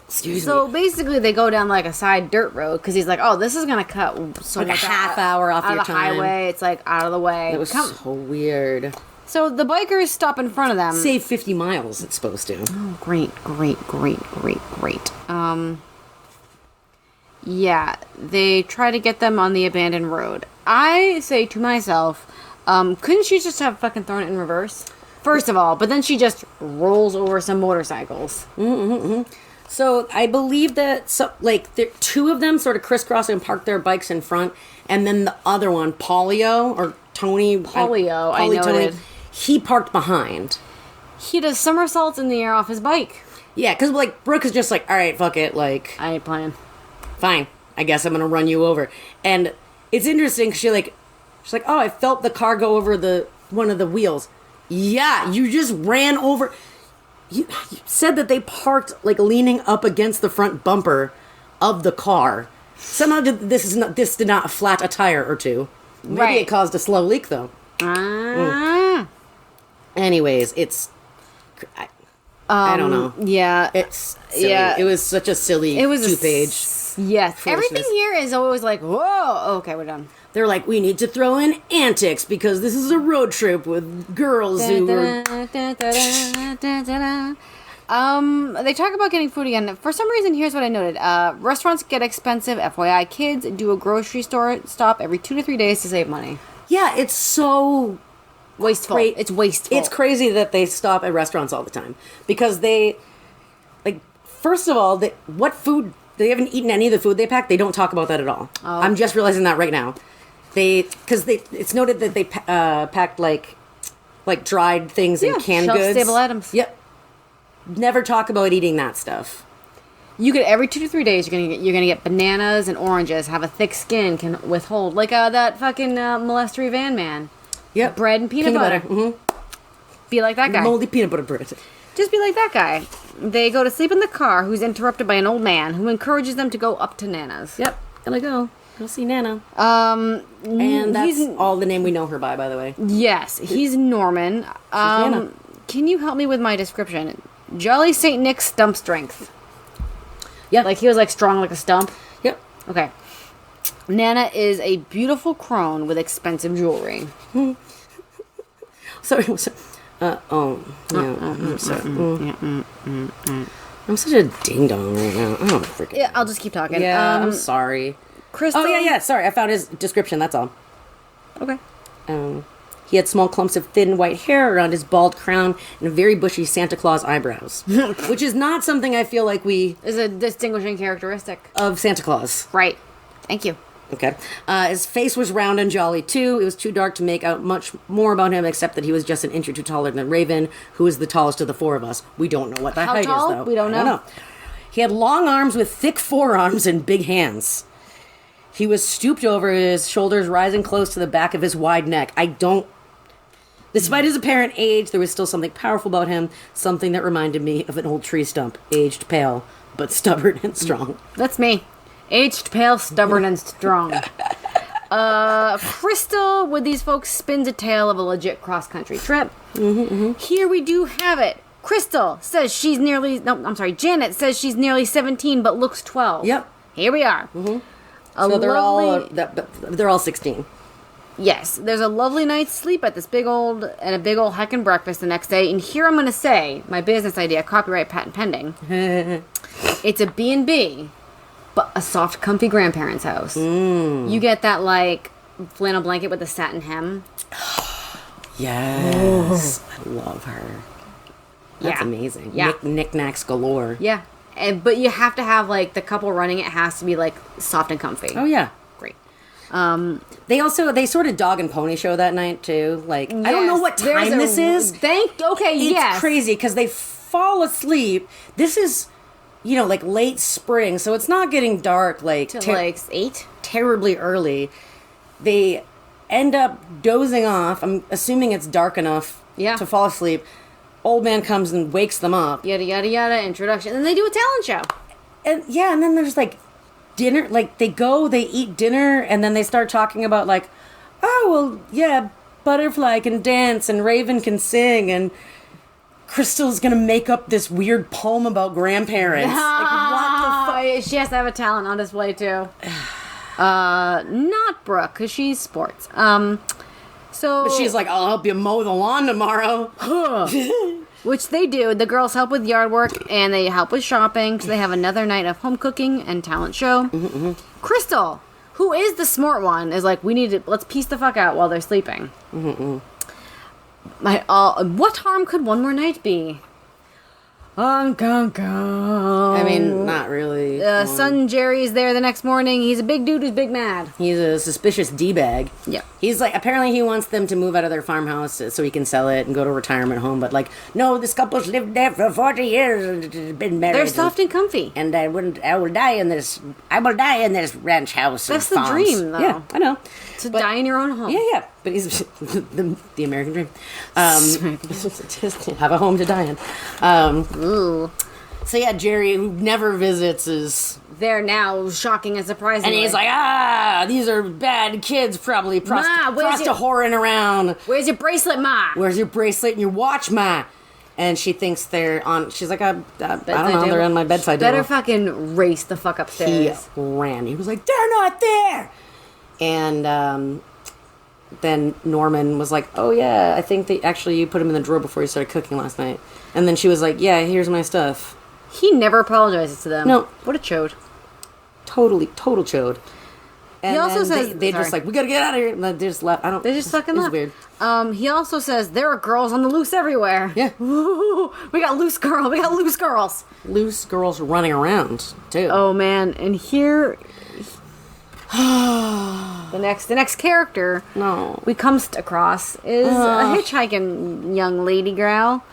Excuse me. So, basically, they go down, like, a side dirt road, because he's like, oh, this is going to cut so like much a half hour off out your of the time. highway. It's, like, out of the way. It was so weird. So, the bikers stop in front of them. Save 50 miles, it's supposed to. Oh, great. Yeah, they try to get them on the abandoned road. I say to myself, couldn't she just have fucking thrown it in reverse? First of all, but then she just rolls over some motorcycles. So I believe that two of them sort of crisscross and park their bikes in front, and then the other one, Polio or Tony, I noted. He parked behind. He does somersaults in the air off his bike. Yeah, because like Brooke is just like, all right, fuck it, like I ain't playing. Fine, I guess I'm gonna run you over. And it's interesting because she's like, oh, I felt the car go over one of the wheels. Yeah, you just ran over. You said that they parked like leaning up against the front bumper of the car. Somehow this did not flat a tire or two. Maybe it caused a slow leak though. Anyways, I don't know. Yeah, it's silly. Yeah. It was such a silly 2-page. Yes, everything here is always like, whoa. Okay, we're done. They're like, we need to throw in antics because this is a road trip with girls who are... They talk about getting food again. For some reason, here's what I noted. Restaurants get expensive. FYI, kids do a grocery store stop every 2 to 3 days to save money. Yeah, it's so... wasteful. It's wasteful. It's crazy that they stop at restaurants all the time. Because they... Like, first of all, what food... They haven't eaten any of the food they packed. They don't talk about that at all. Oh. I'm just realizing that right now. It's noted that they packed like dried things and canned goods. Shelf-stable items. Yep. Never talk about eating that stuff. You get every 2 to 3 days. You're gonna get bananas and oranges. Have a thick skin, can withhold like that fucking molestery van man. Yep. Bread and peanut butter. Mm-hmm. Be like that guy. Moldy peanut butter bread. Just be like that guy. They go to sleep in the car, who's interrupted by an old man who encourages them to go up to Nana's. Yep, gonna go see Nana. And that's all the name we know her by the way. Yes, he's Norman. Nana. Can you help me with my description? Jolly St. Nick's stump strength. Yeah. Like he was like strong like a stump? Yep. Okay. Nana is a beautiful crone with expensive jewelry. Sorry. I'm sorry. I'm such a ding dong right now. I don't freaking. Yeah, I'll just keep talking. Yeah, I'm sorry. Crystal. Oh yeah. Sorry, I found his description. That's all. Okay. He had small clumps of thin white hair around his bald crown and very bushy Santa Claus eyebrows, which is not something I feel like is a distinguishing characteristic of Santa Claus. Right. Thank you. Okay. His face was round and jolly, too. It was too dark to make out much more about him, except that he was just an inch or two taller than Raven, who is the tallest of the four of us. We don't know what that height tall? is, though. We don't know. He had long arms with thick forearms and big hands. He was stooped over, his shoulders rising close to the back of his wide neck. Despite his apparent age, there was still something powerful about him, something that reminded me of an old tree stump, aged pale, but stubborn and strong. That's me. Aged, pale, stubborn, and strong. Crystal, with these folks, spins a tale of a legit cross-country trip. Here we do have it. Crystal says she's nearly... No, I'm sorry. Janet says she's nearly 17 but looks 12. Yep. Here we are. Mm-hmm. So they're all 16. Yes. There's a lovely night's sleep at this big old heckin' breakfast the next day. And here I'm going to say, my business idea, copyright patent pending. It's a B&B, but a soft, comfy grandparents' house. You get that, like, flannel blanket with the satin hem. Yes. I love her. That's amazing. Yeah. Knickknacks galore. Yeah. But you have to have, like, the couple running it has to be, like, soft and comfy. Oh, yeah. Great. They sort of dog and pony show that night, too. Like, I don't know what time this is. It's crazy, because they fall asleep. This is, like, late spring, so it's not getting dark, like... Till, like, 8? Terribly early. They end up dozing off. I'm assuming it's dark enough to fall asleep. Old man comes and wakes them up. Yada, yada, yada, introduction. And then they do a talent show. And then there's, like, dinner. Like, they eat dinner, and then they start talking about, like, oh, well, yeah, Butterfly can dance, and Raven can sing, and Crystal's gonna make up this weird poem about grandparents. Like, what the fuck? She has to have a talent on display, too. Not Brooke, because she's sports. But she's like, I'll help you mow the lawn tomorrow. Which they do. The girls help with yard work, and they help with shopping, so they have another night of home cooking and talent show. Crystal, who is the smart one, is like, let's piece the fuck out while they're sleeping. What harm could one more night be? I mean, not really. Son Jerry's there the next morning. He's a big dude who's big mad. He's a suspicious D-bag. Yeah. He's like, apparently he wants them to move out of their farmhouse so he can sell it and go to a retirement home. But like, no, this couple's lived there for 40 years and been married. They're soft and comfy. And I will die in this ranch house. That's the dream, though. Yeah, I know. Die in your own home. Yeah. But he's the American dream. Just have a home to die in. Ooh. So yeah, Jerry, who never visits, is there now, shocking and surprising. And he's like, these are bad kids, probably prostituting around. Where's your bracelet, Ma? Where's your bracelet and your watch, Ma? And she thinks they're on. She's like, I don't know, they're on my bedside table. Better fucking race the fuck upstairs. He ran. He was like, they're not there. And then Norman was like, oh yeah, I think you put him in the drawer before you started cooking last night. And then she was like, yeah, here's my stuff. He never apologizes to them. No. What a chode. Total chode. And he also says... They just like, we gotta get out of here. And they just left. They just fucking left. It was weird. He also says, there are girls on the loose everywhere. Yeah. We got loose girls. Loose girls running around, too. Oh, man. And here... the next character we come across is a hitchhiking young lady gal.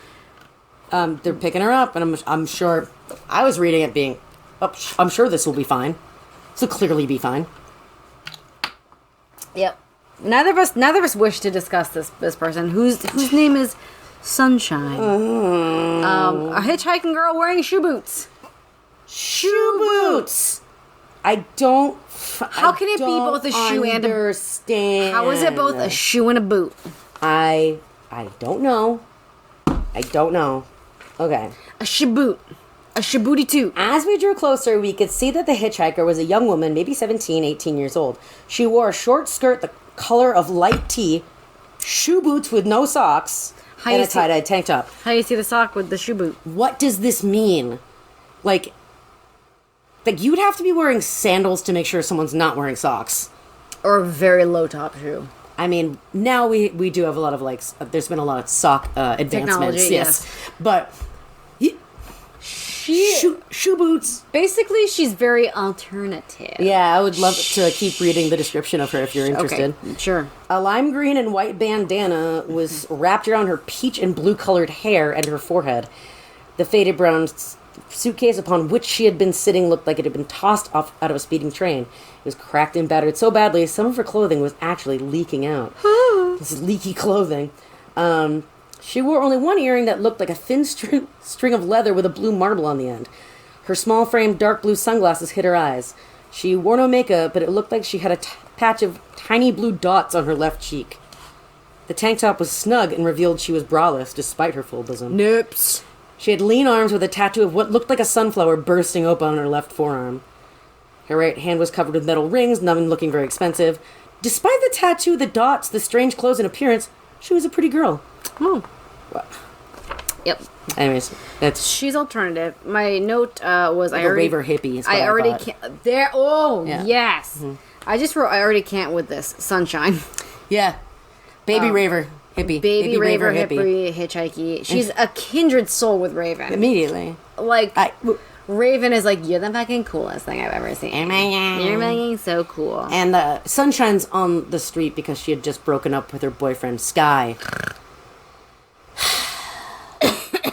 They're picking her up, and I'm sure. I was reading it being, I'm sure this will be fine. This will clearly be fine. Yep. Neither of us wish to discuss this person whose name is Sunshine. A hitchhiking girl wearing shoe boots. I don't. How can it be both a shoe and a understand? How is it both a shoe and a boot? I don't know. Okay. A shaboot. A shabooty toot. As we drew closer, we could see that the hitchhiker was a young woman, maybe 17, 18 years old. She wore a short skirt the color of light tea, shoe boots with no socks, and a tie-dye tank top. How do you see the sock with the shoe boot? What does this mean? Like you'd have to be wearing sandals to make sure someone's not wearing socks. Or a very low top shoe. I mean, now we do have a lot of there's been a lot of sock advancements. Technology, yes. But shoe boots. Basically, she's very alternative. Yeah, I would love to keep reading the description of her if you're interested. Okay, sure. A lime green and white bandana was wrapped around her peach and blue colored hair and her forehead. The faded brown suitcase upon which she had been sitting looked like it had been tossed off out of a speeding train. It was cracked and battered so badly some of her clothing was actually leaking out. This leaky clothing. She wore only one earring that looked like a thin string of leather with a blue marble on the end. Her small frame dark blue sunglasses hid her eyes. She wore no makeup, but it looked like she had a patch of tiny blue dots on her left cheek. The tank top was snug and revealed she was braless despite her full bosom. Nips. She had lean arms with a tattoo of what looked like a sunflower bursting open on her left forearm. Her right hand was covered with metal rings, none looking very expensive. Despite the tattoo, the dots, the strange clothes and appearance, she was a pretty girl. Oh. Well, Yep. anyways, that's She's alternative. My note was like I already... a raver hippie. Is what I already thought. can't... There... Oh, Yeah. yes. Mm-hmm. I just wrote I already can't with this. Sunshine. Yeah. Baby raver hippie. Baby Raver hippie hitchhikey. She's a kindred soul with Raven. Immediately. Like... Raven is like, you're the fucking coolest thing I've ever seen. You're fucking so cool. And Sunshine's on the street because she had just broken up with her boyfriend, Sky.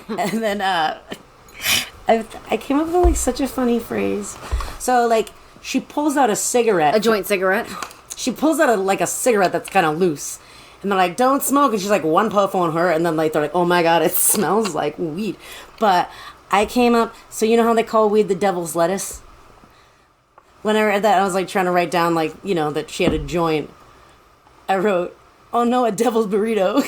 And then I came up with like such a funny phrase. So like she pulls out a cigarette. A joint cigarette. She pulls out a cigarette that's kind of loose. And they're like, don't smoke. And she's like, one puff on her. And then like they're like, oh my God, it smells like weed. But I came up, so you know how they call weed the devil's lettuce? When I read that, I was like trying to write down like, you know, that she had a joint. I wrote, oh no, a devil's burrito.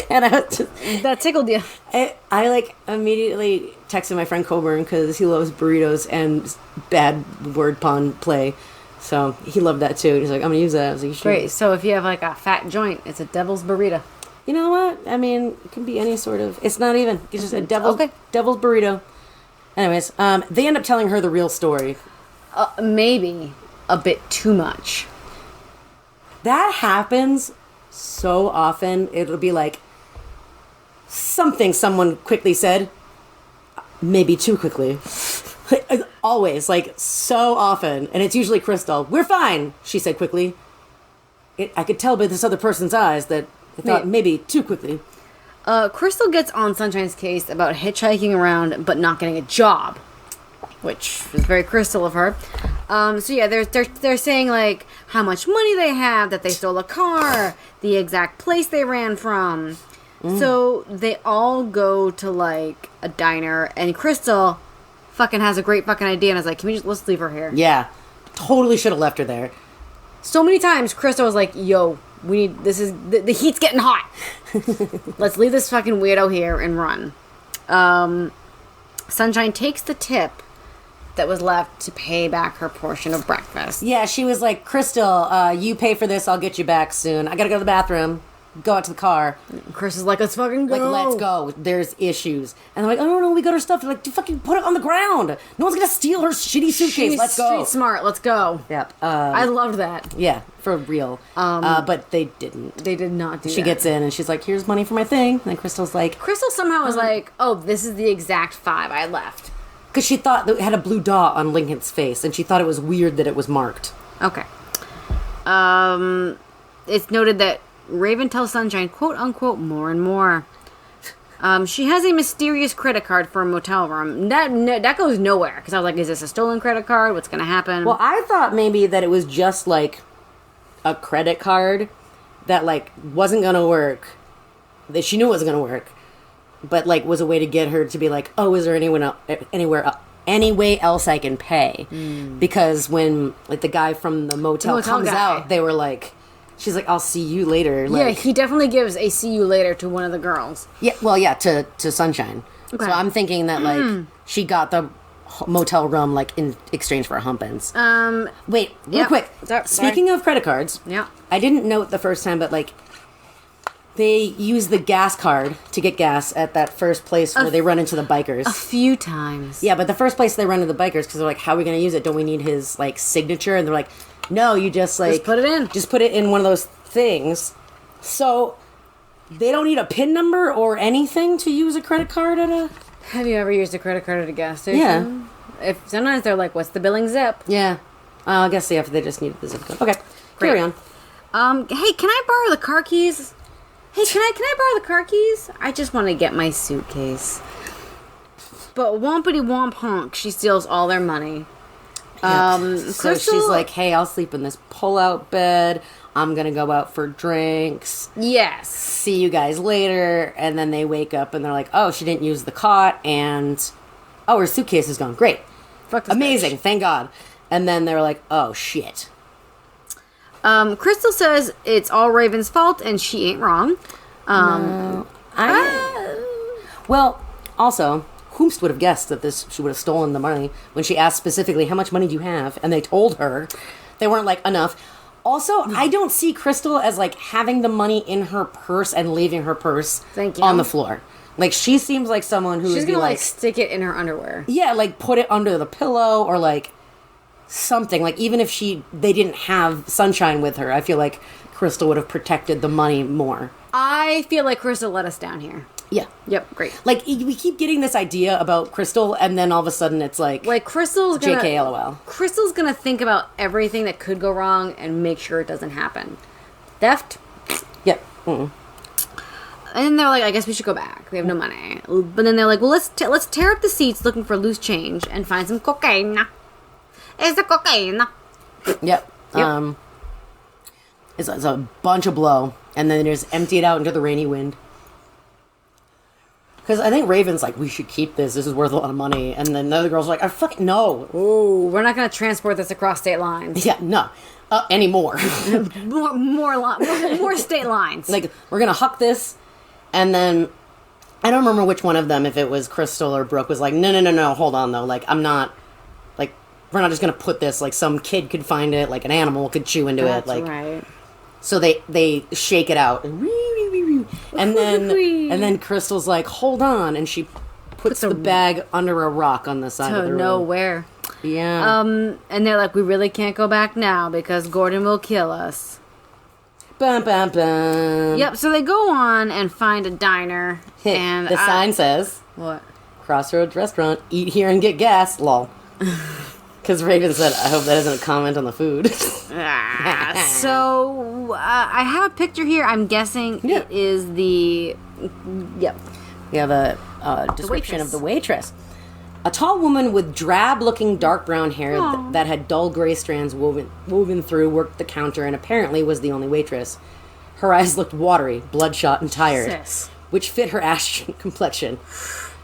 And I was just... That tickled you. I like immediately texted my friend Coburn because he loves burritos and bad word pun play. So he loved that too. He's like, I'm going to use that. I was like, you should. Great. So if you have like a fat joint, it's a devil's burrito. You know what? I mean, it can be any sort of... It's not even. It's just a devil's burrito. Anyways, they end up telling her the real story. Maybe a bit too much. That happens so often. It'll be like something someone quickly said, maybe too quickly. Always, like so often. And it's usually Crystal. We're fine, she said quickly. I could tell by this other person's eyes that they thought maybe too quickly. Crystal gets on Sunshine's case about hitchhiking around but not getting a job, which is very Crystal of her. So yeah, they're saying like how much money they have, that they stole a car, the exact place they ran from. So they all go to like a diner, and Crystal fucking has a great fucking idea, and I was like, let's leave her here. Yeah, totally should have left her there. So many times Crystal was like, yo, the heat's getting hot. Let's leave this fucking weirdo here and run. Sunshine takes the tip that was left to pay back her portion of breakfast. Yeah, she was like, Crystal, you pay for this, I'll get you back soon. I gotta go to the bathroom. Go out to the car. Chris is like, let's fucking go. Like, let's go. There's issues. And they're like, oh, no, we got her stuff. They're like, fucking put it on the ground. No one's gonna steal her shitty suitcase. She's let's go. Street smart. Let's go. Yep. I loved that. Yeah, for real. But they didn't. They did not do that. She gets in and she's like, here's money for my thing. And Crystal's like... Crystal somehow was like, oh, this is the exact 5 I left. Because she thought that it had a blue dot on Lincoln's face. And she thought it was weird that it was marked. Okay. It's noted that Raven tells Sunshine, quote unquote, more and more. She has a mysterious credit card for a motel room. That goes nowhere. Because I was like, is this a stolen credit card? What's going to happen? Well, I thought maybe that it was just like a credit card that like wasn't going to work. That she knew it wasn't going to work. But like was a way to get her to be like, oh, is there any way else I can pay? Because when like the guy from the motel comes out, they were like... She's like, I'll see you later. Like, yeah, he definitely gives a see you later to one of the girls. Yeah, well, yeah, to Sunshine. Okay. So I'm thinking that, like, she got the motel room, like, in exchange for humpins. Wait, real quick. Speaking of credit cards, I didn't note the first time, but, like, they use the gas card to get gas at that first place where they run into the bikers. A few times. Yeah, but the first place they run into the bikers, because they're like, how are we going to use it? Don't we need his, like, signature? And they're like... No, you just like... Just put it in. Just put it in one of those things. So, they don't need a PIN number or anything to use a credit card at a... Have you ever used a credit card at a gas station? Yeah. If sometimes they're like, what's the billing zip? Yeah. I guess they just needed the zip code. Okay, carry on. Hey, can I borrow the car keys? Hey, can I borrow the car keys? I just want to get my suitcase. But wompity womp honk, she steals all their money. So she's like, hey, I'll sleep in this pull-out bed. I'm going to go out for drinks. Yes. See you guys later. And then they wake up and they're like, oh, she didn't use the cot. And, oh, her suitcase is gone. Great. Fuck this Amazing. bitch. Thank God. And then they're like, oh, shit. Crystal says it's all Raven's fault and she ain't wrong. No. Well, also, whomst would have guessed that she would have stolen the money when she asked specifically, how much money do you have? And they told her. They weren't like, enough. Also, I don't see Crystal as like having the money in her purse and leaving her purse on the floor. Like, she seems like someone who she's gonna like stick it in her underwear. Yeah, like put it under the pillow or like something. Like, even if they didn't have Sunshine with her, I feel like Crystal would have protected the money more. I feel like Crystal let us down here. Yeah. Yep, great. Like, we keep getting this idea about Crystal, and then all of a sudden it's like Crystal's gonna... JKLOL. Crystal's gonna think about everything that could go wrong and make sure it doesn't happen. Theft? Yep. Mm-mm. And then they're like, I guess we should go back. We have no money. But then they're like, well, let's tear up the seats looking for loose change and find some cocaine. It's the cocaine. Yep. It's a bunch of blow, and then there's empty it out into the rainy wind. Because I think Raven's like, we should keep this. This is worth a lot of money. And then the other girl's like, I fucking no. Ooh, we're not going to transport this across state lines. Yeah, no. Anymore. more state lines. Like, we're going to huck this. And then, I don't remember which one of them, if it was Crystal or Brooke, was like, no, hold on, though. Like, we're not just going to put this, like, some kid could find it, like, an animal could chew into it. Like, right. So they shake it out. And then Crystal's like, hold on. And she puts the bag under a rock on the side of the road. Nowhere. Yeah. And they're like, we really can't go back now because Gordon will kill us. Bum, bum, bum. Yep, so they go on and find a diner. And the sign says, what? Crossroads Restaurant, eat here and get gas, lol. Because Raven said, I hope that isn't a comment on the food. So, I have a picture here. I'm guessing it is the... Yep. We have a description of the waitress. A tall woman with drab-looking dark brown hair that had dull gray strands woven through worked the counter and apparently was the only waitress. Her eyes looked watery, bloodshot, and tired, which fit her ashen complexion.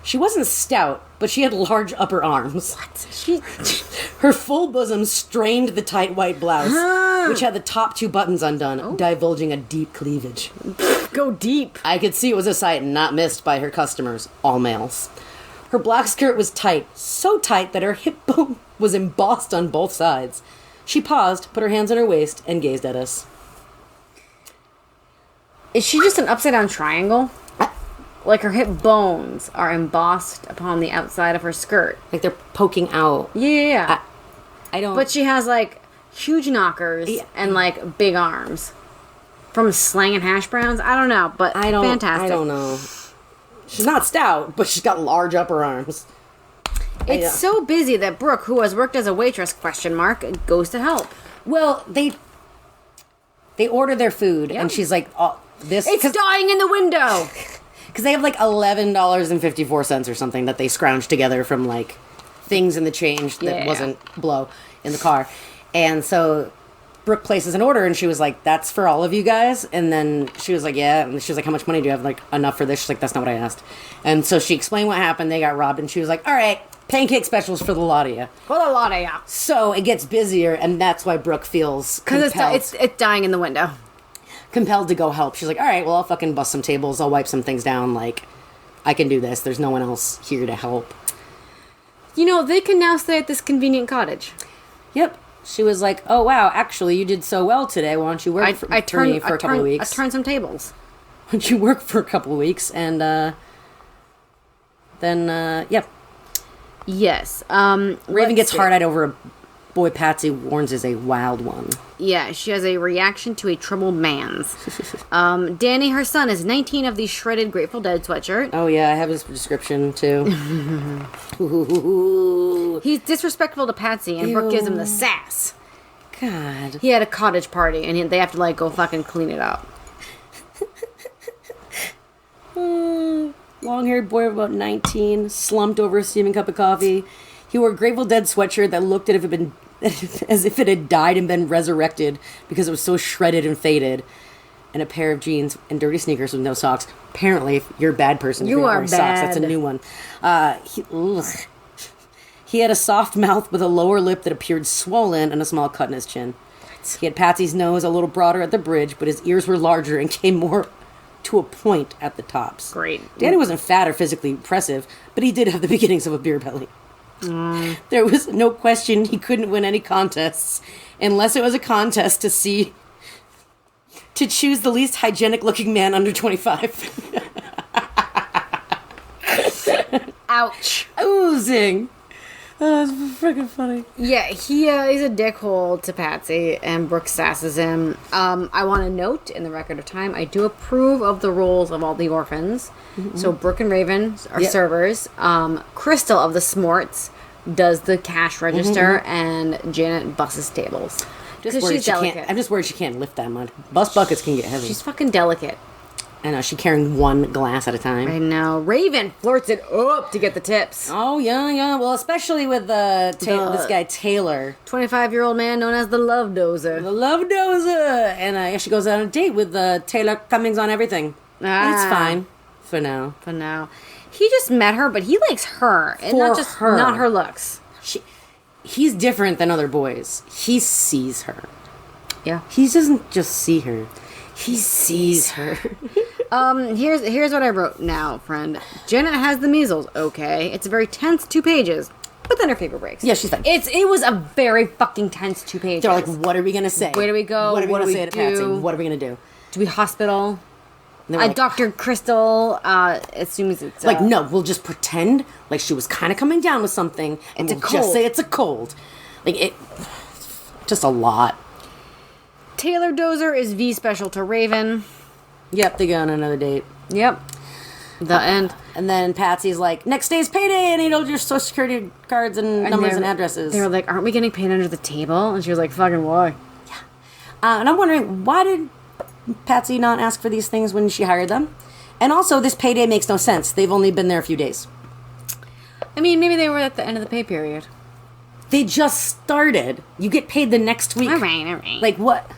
She wasn't stout, but she had large upper arms. What? Her full bosom strained the tight white blouse, which had the top two buttons undone, divulging a deep cleavage. Go deep. I could see it was a sight not missed by her customers, all males. Her black skirt was tight, so tight that her hip bone was embossed on both sides. She paused, put her hands on her waist, and gazed at us. Is she just an upside-down triangle? Like her hip bones are embossed upon the outside of her skirt. Like they're poking out. Yeah. I don't... But she has, like, huge knockers and, like, big arms. From slanging hash browns? I don't know, but fantastic. I don't know. She's not stout, but she's got large upper arms. It's so busy that Brooke, who has worked as a waitress, goes to help. Well, they order their food, and she's like, It's dying in the window! Because they have like $11.54 or something that they scrounged together from like things in the change that wasn't blow in the car. And so Brooke places an order and she was like, that's for all of you guys? And then she was like, yeah. And she was like, how much money do you have? Like, enough for this? She's like, that's not what I asked. And so she explained what happened. They got robbed and she was like, all right, pancake specials for the lot of you. For the lot of you. So it gets busier and that's why Brooke feels compelled. Because it's dying in the window. Compelled to go help. She's like, all right, well, I'll fucking bust some tables. I'll wipe some things down. Like, I can do this. There's no one else here to help. You know, they can now stay at this convenient cottage. Yep. She was like, oh, wow, actually, you did so well today. Why don't you work for me for a couple of weeks? I turned some tables. Why don't you work for a couple of weeks? And then, yep. Yes. Raven gets hard-eyed over a boy Patsy warns is a wild one. Yeah, she has a reaction to a troubled man's. Danny, her son, is 19 of the shredded Grateful Dead sweatshirt. Oh, yeah, I have his description, too. He's disrespectful to Patsy, and Brooke gives him the sass. God. He had a cottage party, and they have to, like, go fucking clean it up. Long-haired boy of about 19, slumped over a steaming cup of coffee. He wore a Grateful Dead sweatshirt that looked as if it had died and been resurrected because it was so shredded and faded, and a pair of jeans and dirty sneakers with no socks. Apparently, if you're a bad person, you are bad. Socks. That's a new one. He had a soft mouth with a lower lip that appeared swollen and a small cut in his chin. He had Patsy's nose a little broader at the bridge, but his ears were larger and came more to a point at the tops. Great. Danny wasn't fat or physically impressive, but he did have the beginnings of a beer belly. There was no question he couldn't win any contests unless it was a contest to choose the least hygienic looking man under 25. Ouch. Oozing. Oh, that's freaking funny. Yeah, he's a dickhole to Patsy, and Brooke sasses him. I want to note, in the record of time, I do approve of the roles of all the orphans. Mm-hmm. So Brooke and Raven are servers. Crystal of the Smorts does the cash register, and Janet busses tables. Because she's delicate. I'm just worried she can't lift that much. Bus buckets can get heavy. She's fucking delicate. I know, she's carrying one glass at a time. I know. Raven flirts it up to get the tips. Oh, yeah. Well, especially with this guy, Taylor. 25-year-old man known as the Love Dozer. The Love Dozer. And she goes on a date with Taylor Cummings on everything. It's fine. For now. He just met her, but he likes her. And not her looks. He's different than other boys. He sees her. Yeah. He doesn't just see her. He sees her. Here's what I wrote now, friend. Janet has the measles. Okay. It's a very tense 2 pages. But then her fever breaks. Yeah, she's fine. It was a very fucking tense 2 pages. They're like, what are we going to say? Where do we go? What are we going to say to do? Patsy? What are we going to do? Do we hospital? Like, Dr. Crystal assumes it's... like, no, we'll just pretend like she was kind of coming down with something. And we'll just say it's a cold. Like, just a lot. Taylor Dozer is V special to Raven. Yep, they go on another date. Yep. The end. And then Patsy's like, next day's payday, and need all your social security cards and numbers and addresses. They were like, aren't we getting paid under the table? And she was like, fucking why? Yeah. And I'm wondering, why did Patsy not ask for these things when she hired them? And also, this payday makes no sense. They've only been there a few days. I mean, maybe they were at the end of the pay period. They just started. You get paid the next week. All right. Like, what?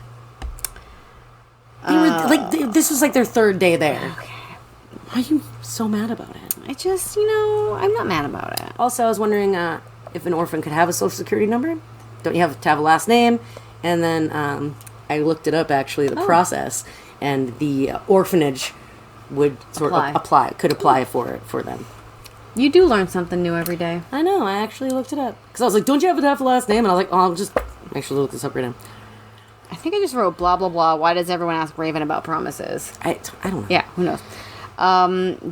They were, this was like their 3rd day there. Okay. Why are you so mad about it? I just, I'm not mad about it. Also, I was wondering if an orphan could have a social security number. Don't you have to have a last name? And then I looked it up, actually, the process. And the orphanage would could apply for them. You do learn something new every day. I know. I actually looked it up. Because I was like, don't you have to have a last name? And I was like, oh, I'll just actually look this up right now. I think I just wrote blah, blah, blah. Why does everyone ask Raven about promises? I don't know. Yeah, who knows?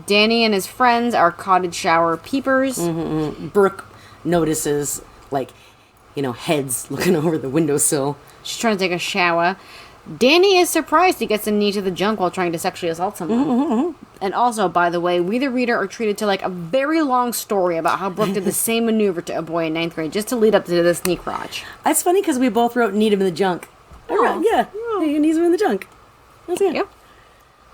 Danny and his friends are cottage shower peepers. Mm-hmm. Brooke notices, heads looking over the windowsill. She's trying to take a shower. Danny is surprised he gets a knee to the junk while trying to sexually assault someone. Mm-hmm. And also, by the way, we the reader are treated to a very long story about how Brooke did the same maneuver to a boy in 9th grade just to lead up to this knee crotch. That's funny because we both wrote need him in the junk. Oh. Yeah. He needs him in the junk. That's good. Yep.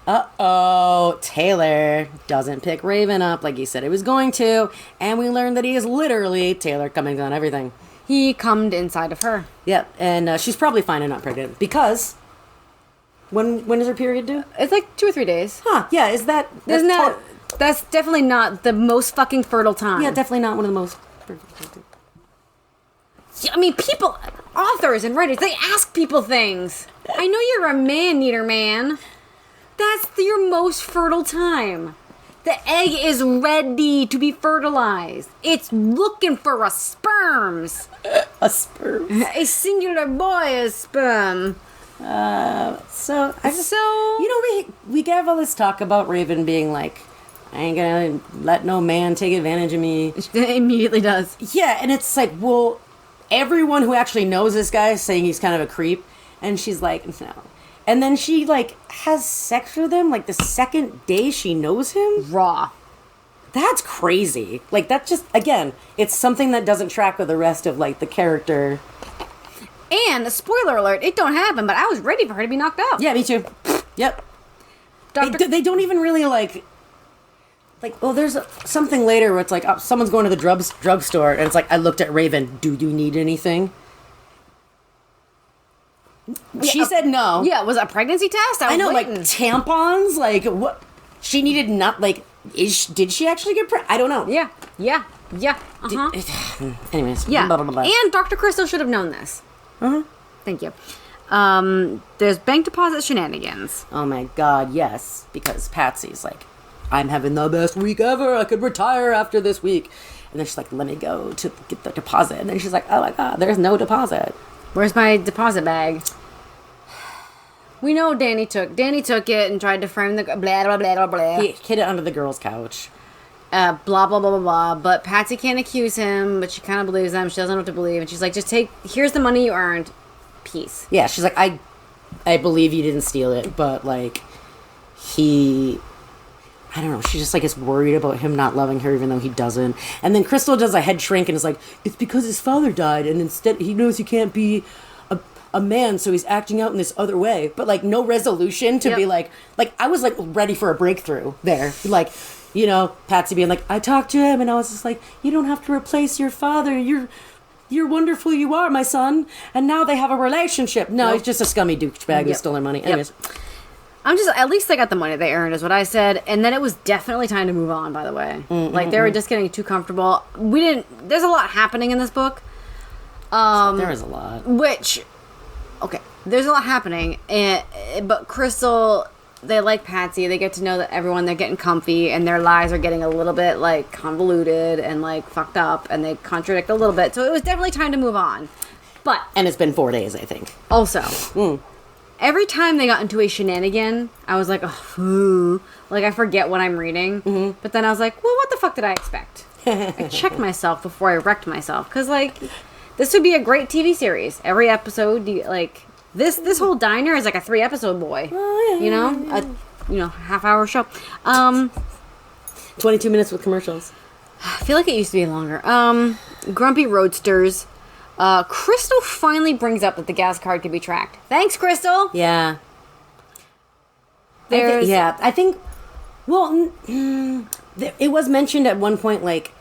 Uh-oh. Taylor doesn't pick Raven up like he said he was going to. And we learned that he is literally Taylor coming on everything. He cummed inside of her. Yep. And she's probably fine and not pregnant. Because... When does her period due? It's 2 or 3 days. Huh. Yeah, That's definitely not the most fucking fertile time. Yeah, definitely not one of the most fertile. I mean, authors and writers, they ask people things. I know you're a man-eater, man. That's your most fertile time. The egg is ready to be fertilized. It's looking for a sperms. A sperm? A singular boy is sperm. We gave all this talk about Raven being like, I ain't gonna let no man take advantage of me. It immediately does. Yeah, and it's like, well, everyone who actually knows this guy is saying he's kind of a creep, and she's like, no. And then she, has sex with him, the second day she knows him? Raw. That's crazy. That's just, again, it's something that doesn't track with the rest of, the character. And, spoiler alert, it don't happen, but I was ready for her to be knocked out. Yeah, me too. Yep. They don't even really, there's something later where it's someone's going to the drugstore, and it's I looked at Raven, do you need anything? She said no. Yeah, was that a pregnancy test? I know, tampons, what? She needed not, did she actually get pregnant? I don't know. Yeah. Uh-huh. Anyways. Yeah. Blah, blah, blah. And Dr. Crystal should have known this. Uh-huh. Thank you. There's bank deposit shenanigans. Oh my god, yes. Because Patsy's like, I'm having the best week ever. I could retire after this week. And then she's like, let me go to get the deposit. And then she's like, oh my god, there's no deposit. Where's my deposit bag? We know Danny took it and tried to frame the blah blah blah blah blah. He hid it under the girl's couch. Blah blah blah blah blah. But Patsy can't accuse him, but she kind of believes him. She doesn't know what to believe, and she's like, just here's the money you earned. Peace. Yeah, she's like, I believe you didn't steal it, but like, I don't know, she just like is worried about him not loving her even though he doesn't. And then Crystal does a head shrink and is like, it's because his father died and instead he knows he can't be a man, so he's acting out in this other way. But like no resolution to be like I was like ready for a breakthrough there. Like, you know, Patsy being like, I talked to him and I was just like, you don't have to replace your father. You're wonderful, you are, my son. And now they have a relationship. No, he's just a scummy douchebag who stole her money. Anyways. I'm just, at least they got the money they earned, is what I said. And then it was definitely time to move on, by the way. Like, they were just getting too comfortable. There's a lot happening in this book. There is a lot. There's a lot happening. But Crystal, they like Patsy. They get to know that everyone, they're getting comfy, and their lives are getting a little bit, like, convoluted and, like, fucked up, and they contradict a little bit. So it was definitely time to move on. But. And it's been 4 days, I think. Also. Every time they got into a shenanigan, I was like, oh, like, I forget what I'm reading. But then I was like, well, what the fuck did I expect? I checked myself before I wrecked myself. Because, like, this would be a great TV series. Every episode, like, this whole diner is like a 3-episode boy. You know? Half-hour show. 22 minutes with commercials. I feel like it used to be longer. Grumpy Roadsters. Crystal finally brings up that the gas card can be tracked. Thanks, Crystal! Yeah. I think, well, it was mentioned at one point, like,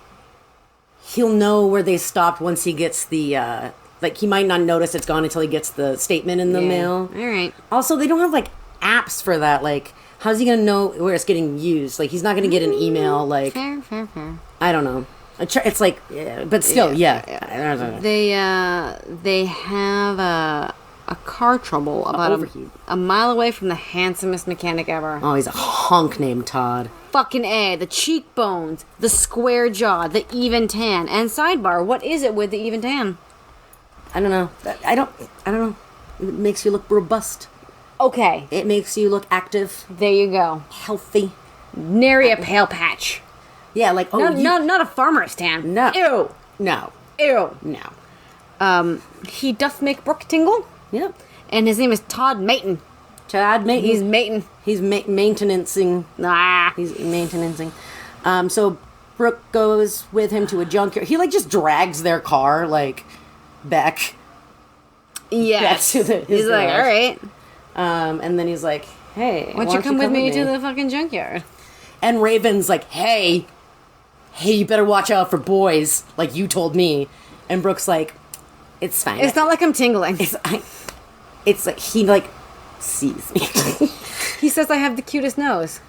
he'll know where they stopped once he gets the, like, he might not notice it's gone until he gets the statement in the mail. Alright. Also, they don't have, like, apps for that. Like, how's he gonna know where it's getting used? Like, he's not gonna get an email, like... Fair. I don't know. It's like, but still, They have a car trouble about a mile away from the handsomest mechanic ever. Oh, he's a hunk named Todd. Fucking A. The cheekbones, the square jaw, the even tan. And sidebar, what is it with the even tan? I don't know. I don't know. It makes you look robust. Okay. It makes you look active. There you go. Healthy. Nary a pale patch. Yeah, like, not a farmer's tan. No. Ew. No. Ew. No. He doth make Brooke tingle. Yep. And his name is Todd Mayton. He's mating. He's maintenancing. He's maintenancing. So Brooke goes with him to a junkyard. He, like, just drags their car, like, back. Yes. Back to he's like, all right. And then he's like, hey, why don't you come with me to the fucking junkyard? And Raven's like, hey, you better watch out for boys, like you told me. And Brooke's like, it's fine. It's not like I'm tingling. It's like, he, like, sees me. He says I have the cutest nose.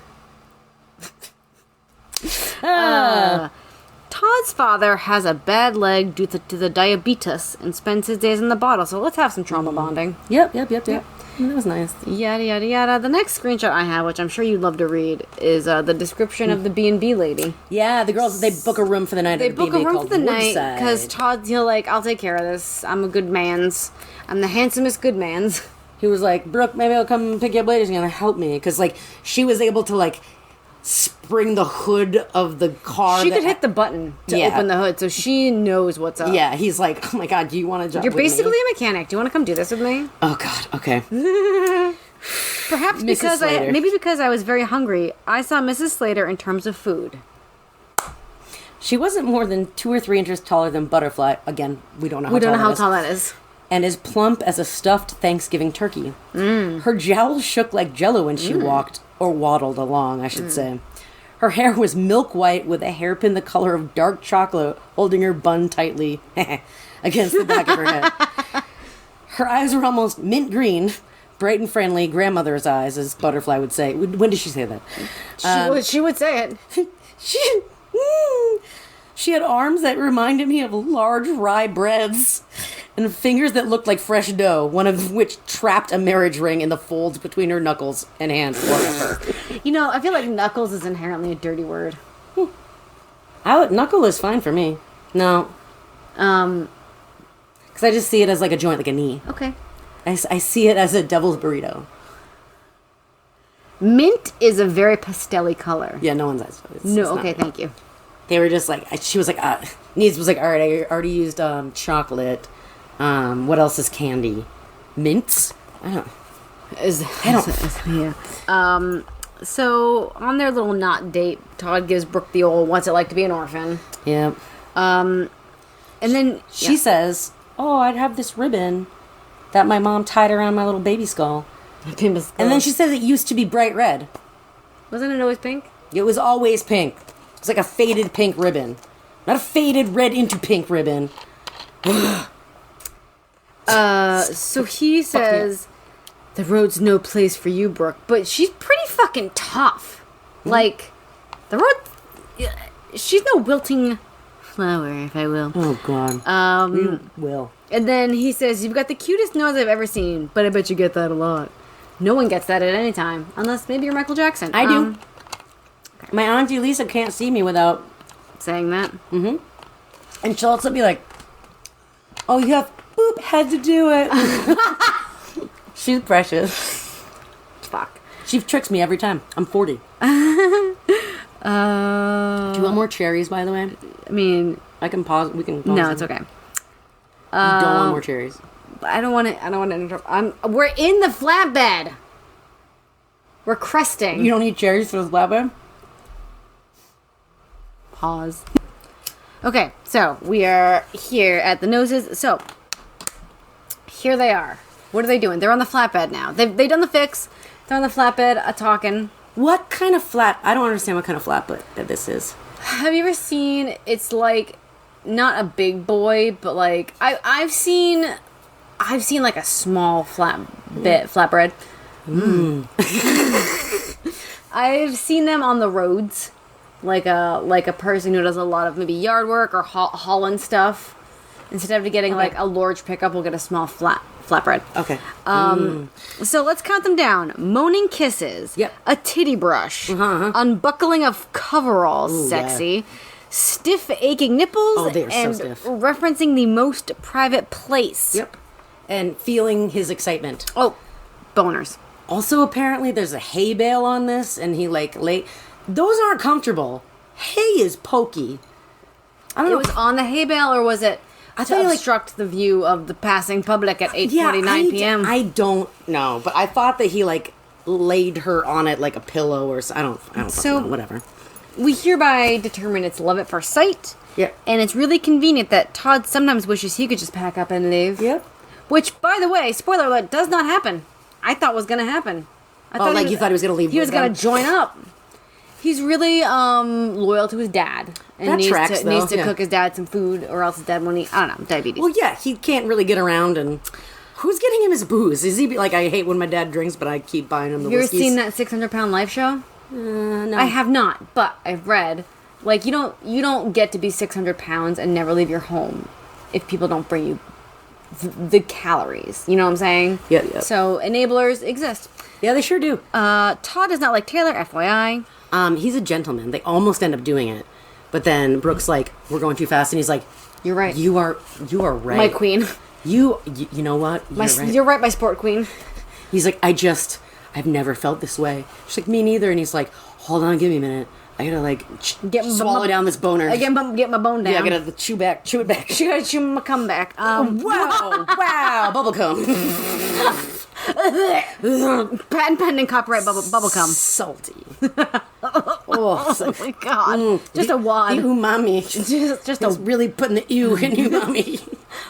Todd's father has a bad leg due to the diabetes and spends his days in the bottle, so let's have some trauma bonding. Yep. That was nice. Yada, yada, yada. The next screenshot I have, which I'm sure you'd love to read, is the description of the B&B lady. Yeah, the girls, they book a room for the night They at the book a B&B room called for the night, Woodside. because Todd's, he'll like, I'll take care of this. I'm a good man's. I'm the handsomest good man's. He was like, Brooke, maybe I'll come pick you up later. She's gonna help me. Because, like, she was able to, like, spring the hood of the car. She could hit the button to open the hood, so she knows what's up. Yeah, he's like, oh my god, do you want to jump You're with basically me? a mechanic. Do you want to come do this with me? Oh god, okay. Perhaps because I was very hungry, I saw Mrs. Slater in terms of food. She wasn't more than 2 or 3 inches taller than Butterfly. Again, we don't know how tall that is. And as plump as a stuffed Thanksgiving turkey. Her jowls shook like jello when she walked, or waddled along, I should say. Her hair was milk white with a hairpin the color of dark chocolate holding her bun tightly against the back of her head. Her eyes were almost mint green, bright and friendly, grandmother's eyes, as Butterfly would say. When did she say that? She would say it. She had arms that reminded me of large rye breads and fingers that looked like fresh dough, one of which trapped a marriage ring in the folds between her knuckles and hands. You know, I feel like knuckles is inherently a dirty word. Knuckle is fine for me. No. Because I just see it as like a joint, like a knee. Okay. I see it as a devil's burrito. Mint is a very pastel-y color. Yeah, no one's eyes. No, okay, thank you. They were just like, she was like, Needs was like, all right, I already used chocolate. What else is candy? Mints? I don't. Yeah. So on their little not date, Todd gives Brooke the old "What's it like to be an orphan?" Yeah. And then she says, "Oh, I'd have this ribbon that my mom tied around my little baby skull." And then she says it used to be bright red. Wasn't it always pink? It was always pink. It's like a faded pink ribbon, not a faded red into pink ribbon. So he says, "The road's no place for you, Brooke," but she's pretty fucking tough. Mm-hmm. Like, the road, she's no wilting flower, if I will. Oh, God. You will. And then he says, "You've got the cutest nose I've ever seen, but I bet you get that a lot." No one gets that at any time, unless maybe you're Michael Jackson. I do. Okay. My auntie Lisa can't see me without saying that. Mm-hmm. And she'll also be like, "Oh, you have had to do it." She's precious. Fuck. She tricks me every time. I'm 40. Do you want more cherries, by the way? I mean, I can pause. We can pause. No, it's okay. You don't want more cherries. I don't want to interrupt. We're in the flatbed. We're cresting. You don't need cherries for the flatbed? Pause. Okay, so we are here at the noses. So, here they are. What are they doing? They're on the flatbed now. They've done the fix. They're on the flatbed, talking. What kind of I don't understand what kind of flatbed that this is. Have you ever seen, it's like, not a big boy, but like, I've seen like a small flatbread. I've seen them on the roads, like a person who does a lot of maybe yard work or hauling stuff. Instead of getting like a large pickup, we'll get a small flatbread. Okay. So let's count them down. Moaning kisses. Yep. A titty brush. Unbuckling of coveralls. Ooh, sexy. Yeah. Stiff aching nipples. Oh, they are and so stiff. Referencing the most private place. Yep. And feeling his excitement. Oh, boners. Also, apparently, there's a hay bale on this, and he those aren't comfortable. Hay is pokey. I don't know. It was on the hay bale, or was it to obstruct the view of the passing public at 8:49 p.m.? I don't know, but I thought that he laid her on it like a pillow or I don't know, whatever. We hereby determine it's love at first sight. Yeah. And it's really convenient that Todd sometimes wishes he could just pack up and leave. Yep. Which, by the way, spoiler alert, does not happen. I thought was going to happen. You thought he was going to leave? He was going to join up. He's really loyal to his dad. And needs to cook his dad some food, or else his dad won't eat. I don't know, diabetes. Well, yeah, he can't really get around, and who's getting him his booze? Is he like, I hate when my dad drinks, but I keep buying him the whiskeys? You ever seen that 600-pound life show? No. I have not, but I've read. Like, you don't get to be 600 pounds and never leave your home if people don't bring you the calories. You know what I'm saying? Yeah. So, enablers exist. Yeah, they sure do. Todd is not like Taylor, FYI. He's a gentleman. They almost end up doing it. But then Brooke's like, we're going too fast. And he's like, you're right. You are right. My queen. You know what? You're right, my sport queen. He's like, I've never felt this way. She's like, me neither. And he's like, hold on, give me a minute. I gotta swallow down this boner. I get my bone down. Yeah, I gotta chew it back. I gotta chew my comeback. Wow, bubblegum. Patent pending copyright bubblegum. Salty. Oh my god. Just a wad. The umami. Just it's really putting the ew in umami.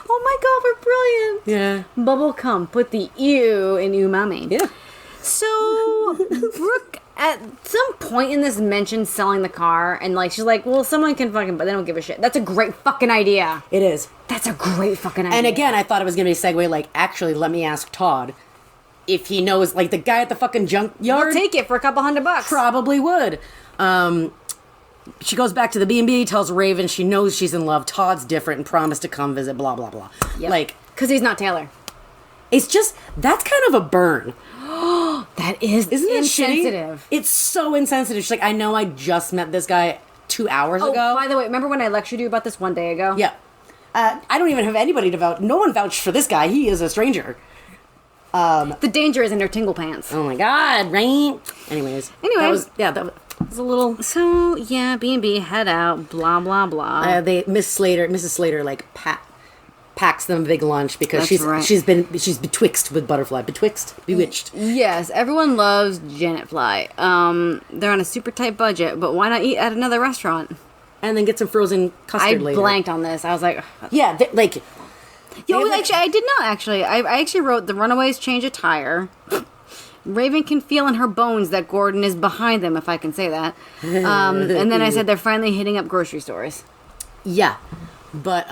Oh my god, we're brilliant. Yeah. Bubblegum. Put the ew in umami. Yeah. So, Brooke, at some point in this, mentioned selling the car, and she's like, well, someone can fucking, but they don't give a shit. That's a great fucking idea. It is. That's a great fucking idea. And again, I thought it was going to be a segue, actually, let me ask Todd if he knows, the guy at the fucking junkyard. I'll take it for a couple $100. Probably would. She goes back to the B&B, tells Raven she knows she's in love. Todd's different and promised to come visit, blah, blah, blah. Yep. Because he's not Taylor. It's just, that's kind of a burn. That is Isn't that insensitive. shitty? It's so insensitive. She's like, I know I just met this guy 2 hours Oh, ago. by the way, remember when I lectured you about this one day ago? Yeah. I don't even have anybody to vouch. No one vouched for this guy. He is a stranger. The danger is in her tingle pants. Oh my God, right? Anyways. That was a little... So, yeah, B&B, head out, blah, blah, blah. Mrs. Slater, like, packs them a big lunch because That's she's betwixt with Butterfly. Bewitched. Yes, everyone loves Janet Fly. They're on a super tight budget, but why not eat at another restaurant? And then get some frozen custard later. I blanked on this. I was like... Yeah, like... Yo, actually, I did not, actually. I actually wrote, the runaways change a tire. Raven can feel in her bones that Gordon is behind them, if I can say that. And then I said they're finally hitting up grocery stores. Yeah. But,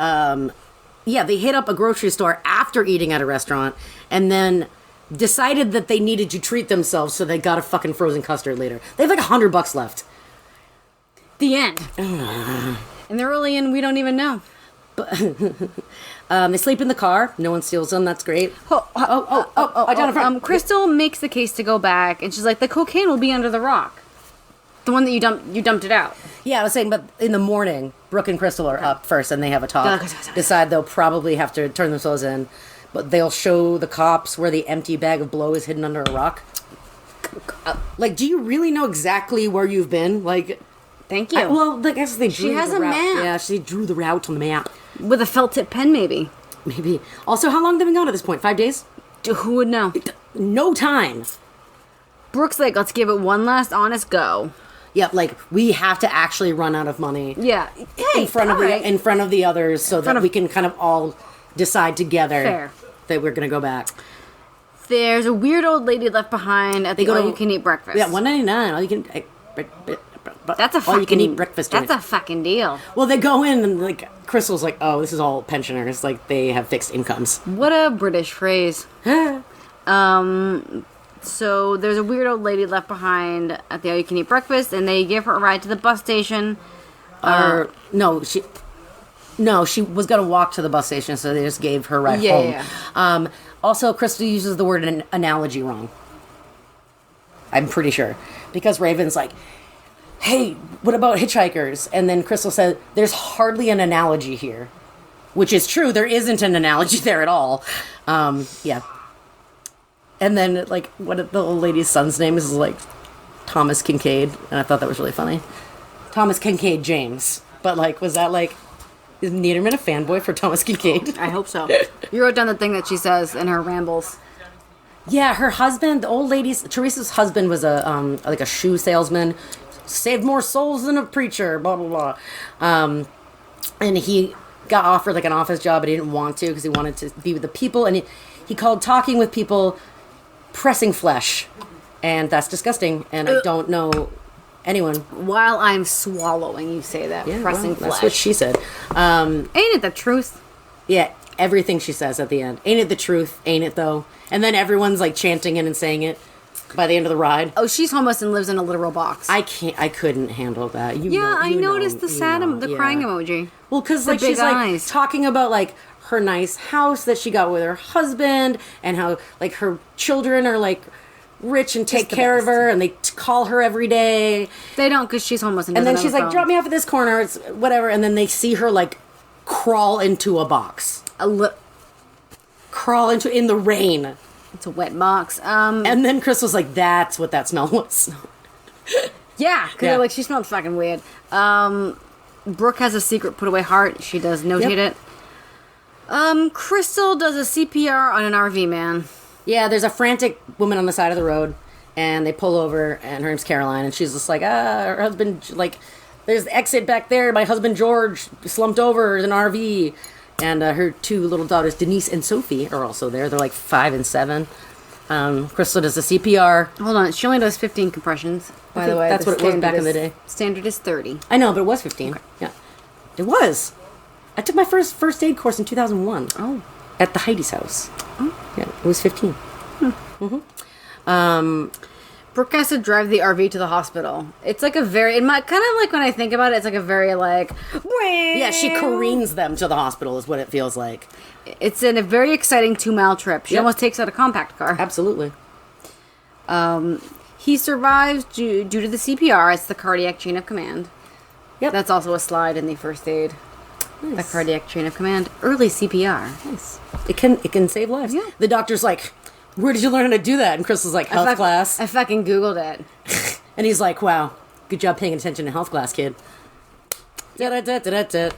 they hit up a grocery store after eating at a restaurant and then decided that they needed to treat themselves, so they got a fucking frozen custard later. They have like $100 left. The end. And they're early and we don't even know. They sleep in the car. No one steals them. That's great. Crystal makes the case to go back, and she's like, the cocaine will be under the rock. The one that you dumped it out. Yeah, I was saying, but in the morning, Brooke and Crystal are up first, and they have a talk. Decide they'll probably have to turn themselves in, but they'll show the cops where the empty bag of blow is hidden under a rock. Like, do you really know exactly where you've been? Like, thank you. I guess they drew She has the a route. map. Yeah, she drew the route on the map. With a felt tip pen, maybe. Maybe. Also, how long have they been gone at this point? 5 days? Who would know? No time. Brooke's like, let's give it one last honest go. Yeah, like, we have to actually run out of money. Yeah. Hey, in front of the others, so that we can kind of all decide together that we're going to go back. There's a weird old lady left behind at the all-you-can-eat breakfast. Yeah, $1.99. All you can... That's a fucking... all you can eat breakfast. That's a fucking deal. Well, they go in and, like, Crystal's like, oh, this is all pensioners. Like, they have fixed incomes. What a British phrase. So there's a weird old lady left behind at the all-you-can-eat breakfast, and they give her a ride to the bus station. No, she was going to walk to the bus station, so they just gave her a ride home. Yeah. Also, Crystal uses the word analogy wrong. I'm pretty sure. Because Raven's like, hey, what about hitchhikers? And then Crystal said, there's hardly an analogy here. Which is true, there isn't an analogy there at all. Yeah. And then, like, what the old lady's son's name is, like, Thomas Kincaid. And I thought that was really funny. Thomas Kincaid James. But, like, was that, like, is Niederman a fanboy for Thomas Kincaid? I hope so. You wrote down the thing that she says in her rambles. Yeah, her husband, the old lady's, Teresa's husband was a shoe salesman. Saved more souls than a preacher, blah, blah, blah. And he got offered, like, an office job, but he didn't want to because he wanted to be with the people. And he called talking with people pressing flesh. And that's disgusting. And I don't know anyone. While I'm swallowing, you say that. Yeah, pressing flesh. That's what she said. Ain't it the truth? Yeah, everything she says at the end. Ain't it the truth? Ain't it, though? And then everyone's, like, chanting it and saying it by the end of the ride. Oh, she's homeless and lives in a literal box. I couldn't handle that. I noticed the crying emoji. Well, because, like, she's, like, talking about, like, her nice house that she got with her husband and how, like, her children are, like, rich and take care of her and they call her every day. They don't because she's homeless. And then she's like, drop me off at this corner. It's whatever. And then they see her, like, crawl into a box. Crawl into in the rain. It's a wet box. And then Crystal's like, that's what that smell was. Yeah, because like she smelled fucking weird. Brooke has a secret put away heart. She does notate it. Crystal does a CPR on an RV man. Yeah, there's a frantic woman on the side of the road, and they pull over, and her name's Caroline, and she's just like, her husband, like, there's the exit back there. My husband George slumped over in an RV. And her two little daughters, Denise and Sophie, are also there. They're like 5 and 7. Crystal does the CPR. Hold on, she only does 15 compressions. By the way, that's what it was back in the day. Standard is 30. I know, but it was 15. Okay. Yeah, it was. I took my first aid course in 2001. Oh, at the Heidi's house. Oh, yeah, it was 15. Brooke has to drive the RV to the hospital. It's like a very, kind of like when I think about it, it's like a very like, Yeah, she careens them to the hospital is what it feels like. It's in a very exciting 2-mile trip. She almost takes out a compact car. Absolutely. He survives due to the CPR. It's the cardiac chain of command. Yep. That's also a slide in the first aid. Nice. The cardiac chain of command. Early CPR. Nice. It can save lives. Yeah. The doctor's like, where did you learn how to do that? And Crystal's like, health class. I fucking Googled it. And he's like, wow, good job paying attention in health class, kid. Da-da-da-da-da-da.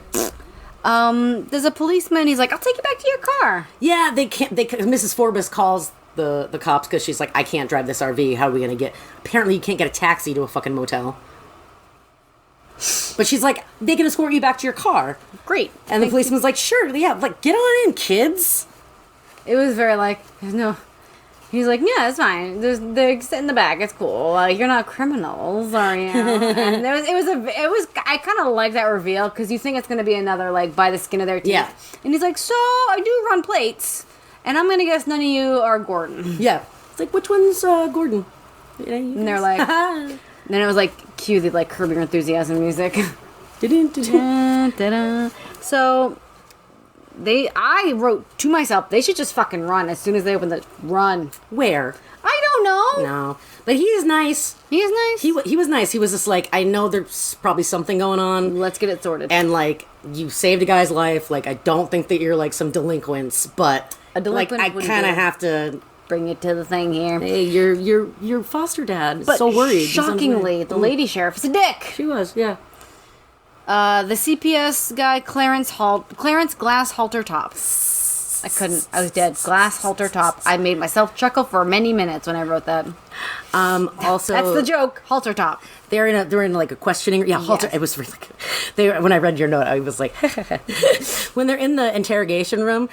There's a policeman. He's like, I'll take you back to your car. Yeah, Mrs. Forbes calls the cops because she's like, I can't drive this RV. How are we going to get... Apparently you can't get a taxi to a fucking motel. But she's like, they can escort you back to your car. Great. And the policeman's like, sure, yeah, like, get on in, kids. It was very like, no. He's like, yeah, it's fine. They sit in the back. It's cool. Like, you're not criminals, are you? And I kind of like that reveal because you think it's going to be another, like, by the skin of their teeth. Yeah. And he's like, so I do run plates. And I'm going to guess none of you are Gordon. Yeah. It's like, which one's Gordon? And they're like, then it was like, cue the, like, Curb Your Enthusiasm music. So... I wrote to myself, they should just fucking run as soon as they open the run. Where? I don't know. No. But he is nice. He is nice. He was nice. He was just like, I know there's probably something going on. Let's get it sorted. And like, you saved a guy's life. Like, I don't think that you're like some delinquents, but A delinquent like, I kind of have to bring it to the thing here. Hey, your foster dad is But so worried. shockingly, the lady sheriff is a dick. She was, yeah. The CPS guy, Clarence Glass Halter Top. I was dead. Glass Halter Top. I made myself chuckle for many minutes when I wrote that. Also, that's the joke. Halter Top. They're in like a questioning. Yeah, halter. Yes. It was really good. When I read your note, I was like, when they're in the interrogation room,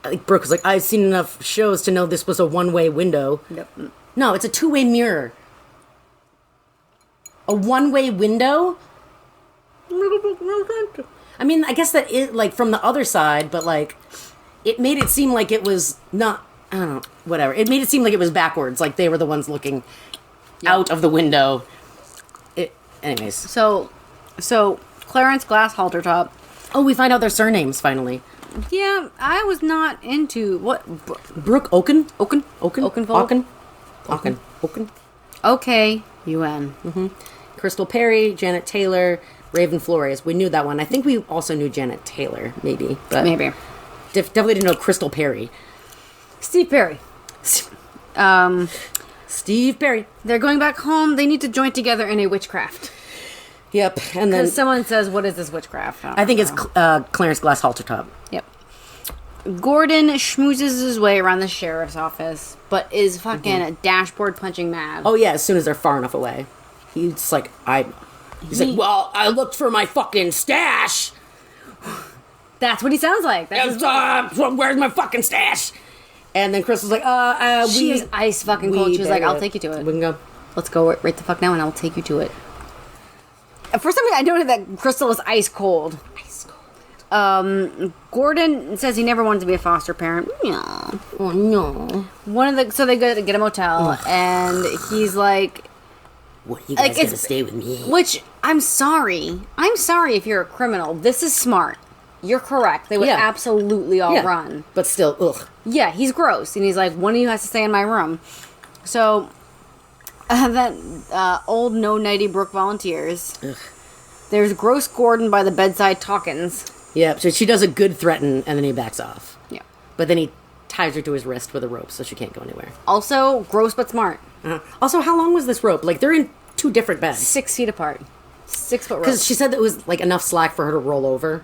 like Brooke was like, I've seen enough shows to know this was a one-way window. Yep. No, it's a two-way mirror. A one-way window? I mean, I guess that it, like, from the other side, but, like, it made it seem like it was not, I don't know, whatever. It made it seem like it was backwards, like they were the ones looking out of the window. Anyways. So, Clarence Glass Halter Top. Oh, we find out their surnames, finally. Yeah, I was not into, what? Brooke Oaken? Oakenfold? Oaken. Okay, UN. Mm-hmm. Crystal Perry, Janet Taylor, Raven Flores. We knew that one. I think we also knew Janet Taylor, maybe. But maybe. Definitely didn't know Crystal Perry. Steve Perry. Steve Perry. They're going back home. They need to join together in a witchcraft. Yep. And then because someone says, what is this witchcraft? I think it's Clarence Glass Halter Top. Yep. Gordon schmoozes his way around the sheriff's office, but is fucking dashboard punching mad. Oh, yeah, as soon as they're far enough away. He's like, He's like, well, I looked for my fucking stash. That's what he sounds like. Where's my fucking stash? And then Crystal's like, she is ice fucking cold. She's like, I'll take you to it. We can go. Let's go right the fuck now, and I'll take you to it. For some reason, I noted that Crystal was ice cold. Ice cold. Gordon says he never wanted to be a foster parent. Yeah. Oh, no. So they go to get a motel, and he's like, what, you guys gonna stay with me? Which, I'm sorry if you're a criminal. This is smart. You're correct. They would absolutely all run. But still, ugh. Yeah, he's gross. And he's like, one of you has to stay in my room. So, that old No Nighty Brooke volunteers. Ugh. There's gross Gordon by the bedside Talkins. Yeah, so she does a good threaten, and then he backs off. Yeah. But then he ties her to his wrist with a rope, so she can't go anywhere. Also, gross but smart. Also, how long was this rope? Like, they're in 2 different beds. 6 feet apart. 6 foot rope. Because she said that it was, like, enough slack for her to roll over,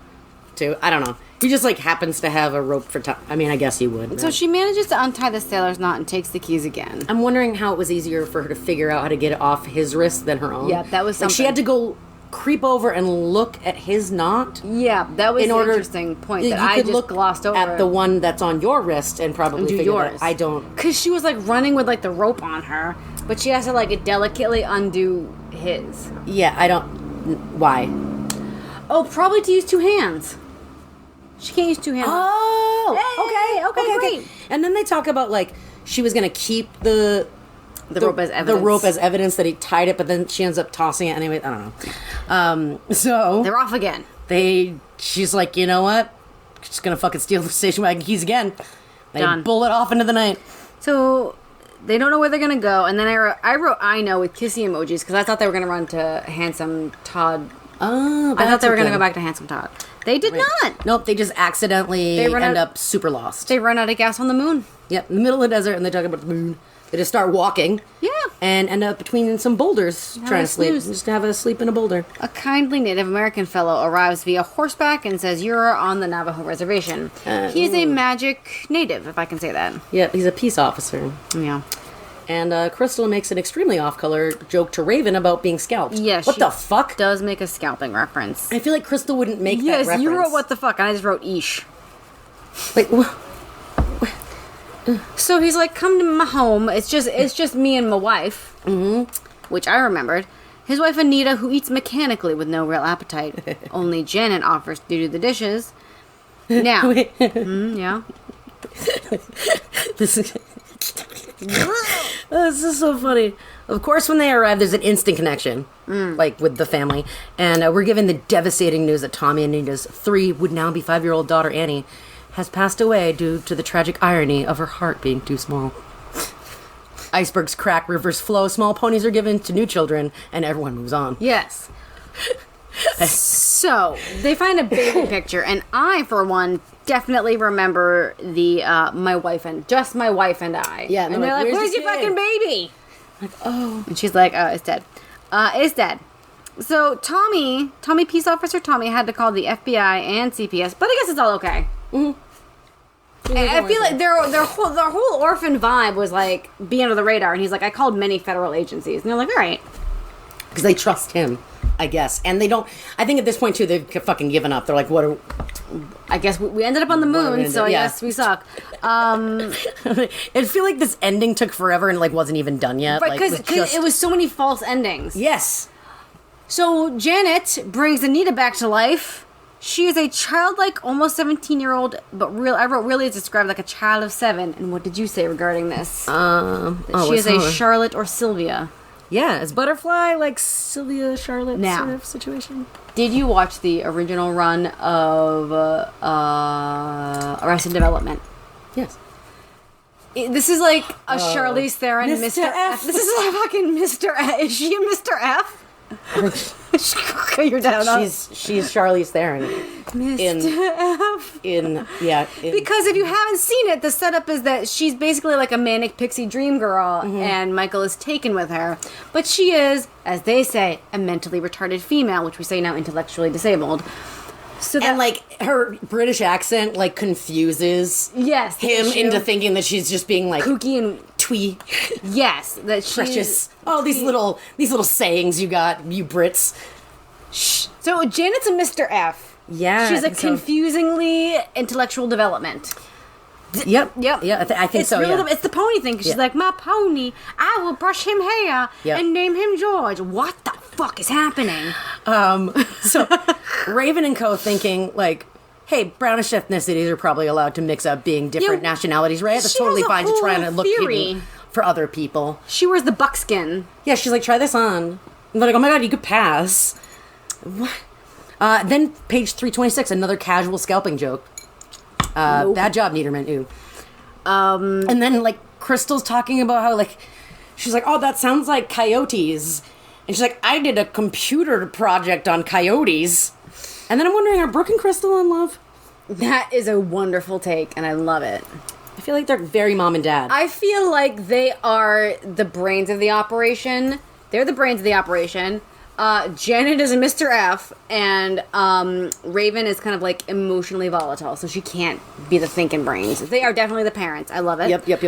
too. I don't know. He just, like, happens to have a rope for time. I mean, I guess he would. So she manages to untie the sailor's knot and takes the keys again. I'm wondering how it was easier for her to figure out how to get it off his wrist than her own. Yeah, that was something. Like, she had to go creep over and look at his knot. Yeah, that was an interesting point that I just glossed over. At the one that's on your wrist and probably figure yours. I don't. Because she was, like, running with, like, the rope on her, but she has to, like, delicately undo his. Yeah, I don't. Why? Oh, probably to use 2 hands. She can't use 2 hands. Oh, hey, okay, great. And then they talk about, like, she was going to keep the The rope as evidence. The rope as evidence that he tied it, but then she ends up tossing it anyway. I don't know. So they're off again. She's like, you know what? Just gonna fucking steal the station wagon keys again. They Done. bullet off into the night. So they don't know where they're gonna go, and then I wrote I know with kissy emojis because I thought they were gonna run to Handsome Todd. Oh, I thought they were gonna go back to Handsome Todd. They did not. Nope, they just accidentally end up super lost. They run out of gas on the moon. Yep, in the middle of the desert, and they talk about the moon. They just start walking. Yeah. And end up between some boulders trying to sleep. snooze. Just have a sleep in a boulder. A kindly Native American fellow arrives via horseback and says, "You're on the Navajo reservation." He is a magic native, if I can say that. Yep, he's a peace officer. Yeah. And Crystal makes an extremely off-color joke to Raven about being scalped. Yes. What the fuck? Does make a scalping reference. I feel like Crystal wouldn't make that reference. Yes, you wrote what the fuck, and I just wrote "eesh." Like, So he's like, "Come to my home. It's just me and my wife," which I remembered. His wife Anita, who eats mechanically with no real appetite. Only Janet offers to do the dishes. Now, yeah. This is so funny. Of course, when they arrive, there's an instant connection, like with the family, and we're given the devastating news that Tommy and Anita's 3 would now be 5-year-old daughter Annie has passed away due to the tragic irony of her heart being too small. Icebergs crack, rivers flow, small ponies are given to new children, and everyone moves on. Yes. So they find a baby picture, and I, for one, definitely remember the my wife and I. Yeah, and they're like, "Where's your fucking baby?" Like, oh, and she's like, "It's dead. It's dead." So Tommy, peace officer Tommy, had to call the FBI and CPS, but I guess it's all okay. Mm-hmm. I feel like their whole orphan vibe was like be under the radar, and he's like, "I called many federal agencies," and they're like, "All right," because they trust him, I guess, and they don't. I think at this point too, they've fucking given up. They're like, "What?" I guess we ended up on the moon, so I guess we suck. I feel like this ending took forever and like wasn't even done yet. Right, because it was so many false endings. Yes. So Janet brings Anita back to life. She is a childlike, almost 17-year-old, but I wrote really is described like a child of 7. And what did you say regarding this? She is a Charlotte or Sylvia. Yeah, is Butterfly like Sylvia Charlotte now, sort of situation? Did you watch the original run of Arrested Development? Yes. This is like a Charlize Theron, Mr. F. This is a fucking Mr. F. Is she a Mr. F? You're down. She's Charlize Theron. Because if you haven't seen it, the setup is that she's basically like a manic pixie dream girl, and Michael is taken with her. But she is, as they say, a mentally retarded female, which we say now intellectually disabled. So and like her British accent like confuses him into thinking that she's just being like kooky and twee. Yes, that she's precious. Oh, these little sayings you got, you Brits. Shh. So Janet's a Mr. F. Yeah, she's a confusingly intellectual development. Yep. Yeah, I think it's so. Really yeah. It's the pony thing. She's like, my pony. I will brush him hair and name him George. What the fuck is happening? So Raven and Co. thinking like, hey, brownish ethnicities are probably allowed to mix up being different nationalities, right? That's totally fine to try and look hidden for other people. She wears the buckskin. Yeah, she's like, try this on. And they're like, oh my god, you could pass. What? Then page 326, another casual scalping joke. Nope. Bad job, Niederman. Ooh. And then like Crystal's talking about how like she's like, oh, that sounds like coyotes, and she's like, I did a computer project on coyotes. And then I'm wondering, are Brooke and Crystal in love? That is a wonderful take, and I love it. I feel like they're very mom and dad. I feel like they are the brains of the operation. They're the brains of the operation. Janet is a Mr. F, and Raven is kind of like emotionally volatile, so she can't be the thinking brains. They are definitely the parents. I love it. Yep.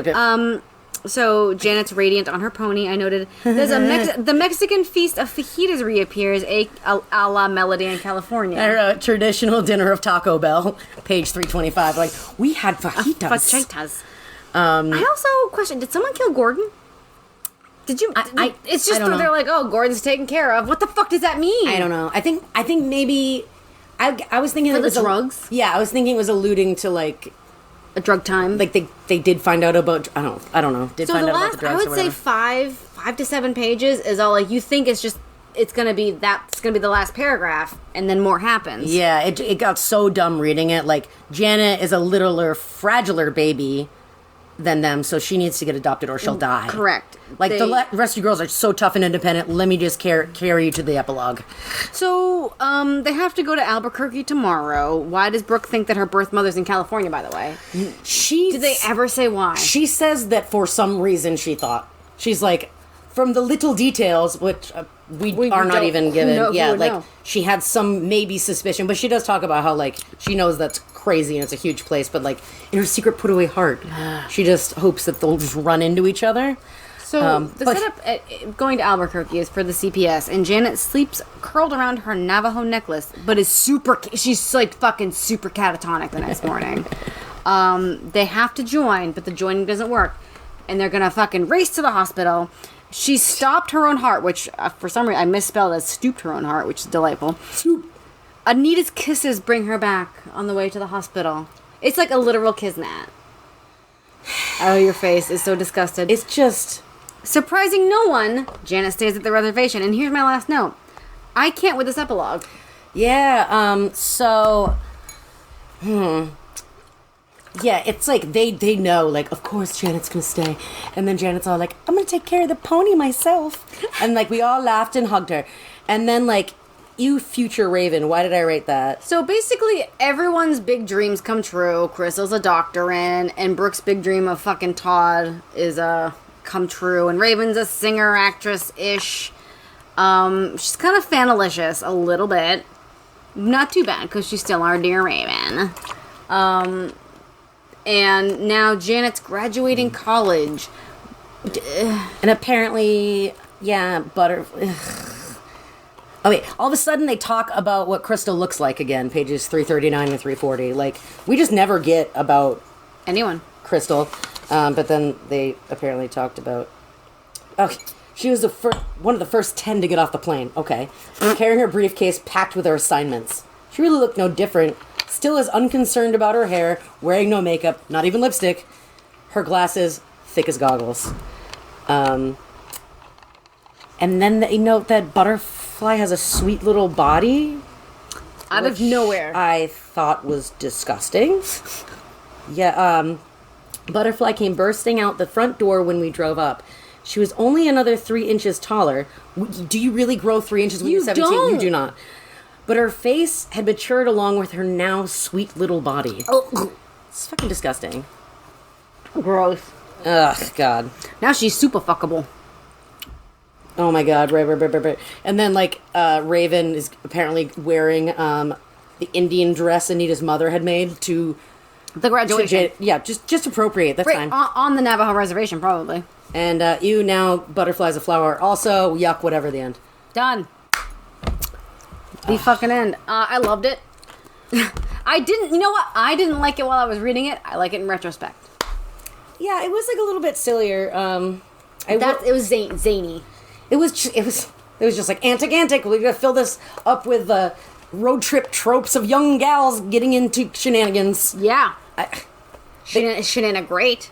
So Janet's radiant on her pony. I noted there's the Mexican feast of fajitas reappears, a la Melody in California. Our traditional dinner of Taco Bell, page 325. Like, we had fajitas. I also question: did someone kill Gordon? Did you? It's just that they're like, oh, Gordon's taken care of. What the fuck does that mean? I don't know. I think maybe I was thinking for it the was drugs. I was thinking it was alluding to like a drug time. Like they did find out about I don't know. Did So find the out about last, the drugs I would or say whatever. 5 to 7 pages is all like you think it's gonna be the last paragraph, and then more happens. Yeah, it got so dumb reading it. Like Janet is a littler, fragiler baby than them, so she needs to get adopted or she'll die. Correct. Like the rest of you girls are so tough and independent. Let me just carry you to the epilogue. So they have to go to Albuquerque tomorrow. Why does Brooke think that her birth mother's in California? By the way, did they ever say why? She says that for some reason she thought. She's like, from the little details, which we are not even given. She had some maybe suspicion, but she does talk about how like she knows that's crazy and it's a huge place, but like in her secret put away heart, she just hopes that they'll just run into each other. So the setup at going to Albuquerque is for the CPS, and Janet sleeps curled around her Navajo necklace, but she's like fucking super catatonic the next morning. They have to join, but the joining doesn't work, and they're gonna fucking race to the hospital. She stopped her own heart, which for some reason I misspelled as stooped her own heart, which is delightful. Anita's kisses bring her back on the way to the hospital. It's like a literal kismet. Oh, your face is so disgusted. It's just surprising no one. Janet stays at the reservation, and here's my last note. I can't with this epilogue. Yeah. Yeah, it's like they know, like, of course Janet's gonna stay. And then Janet's all like, I'm gonna take care of the pony myself. And like we all laughed and hugged her. And then like, you future Raven, why did I write that? So basically everyone's big dreams come true. Crystal's a doctorate, and Brooke's big dream of fucking Todd is come true, and Raven's a singer actress-ish. She's kind of fanalicious a little bit. Not too bad, because she's still our dear Raven. And now Janet's graduating college. And apparently, yeah, Oh wait, all of a sudden they talk about what Crystal looks like again, pages 339 and 340. Like, we just never get about anyone. Crystal. But then they apparently talked about... Okay, she was one of the first 10 to get off the plane. Okay. Carrying her briefcase packed with her assignments. She really looked no different. Still as unconcerned about her hair, wearing no makeup, not even lipstick. Her glasses, thick as goggles. And then they note that Butterfly has a sweet little body. Out of nowhere. I thought was disgusting. Yeah, Butterfly came bursting out the front door when we drove up. She was only another 3 inches taller. Do you really grow 3 inches when you're 17? Don't. You do not. But her face had matured along with her now sweet little body. Oh, it's fucking disgusting. Gross. Ugh, God. Now she's super fuckable. Oh my God, right. And then, like, Raven is apparently wearing the Indian dress Anita's mother had made to... The graduation. Yeah, just appropriate. That's fine. On the Navajo reservation, probably. And you now, Butterfly's a flower. Also, yuck, whatever, the end. Done. The fucking end. I loved it. You know what? I didn't like it while I was reading it. I like it in retrospect. Yeah, it was like a little bit sillier. It was zany. It was just like antic. We're gonna fill this up with road trip tropes of young gals getting into shenanigans. Yeah. Great.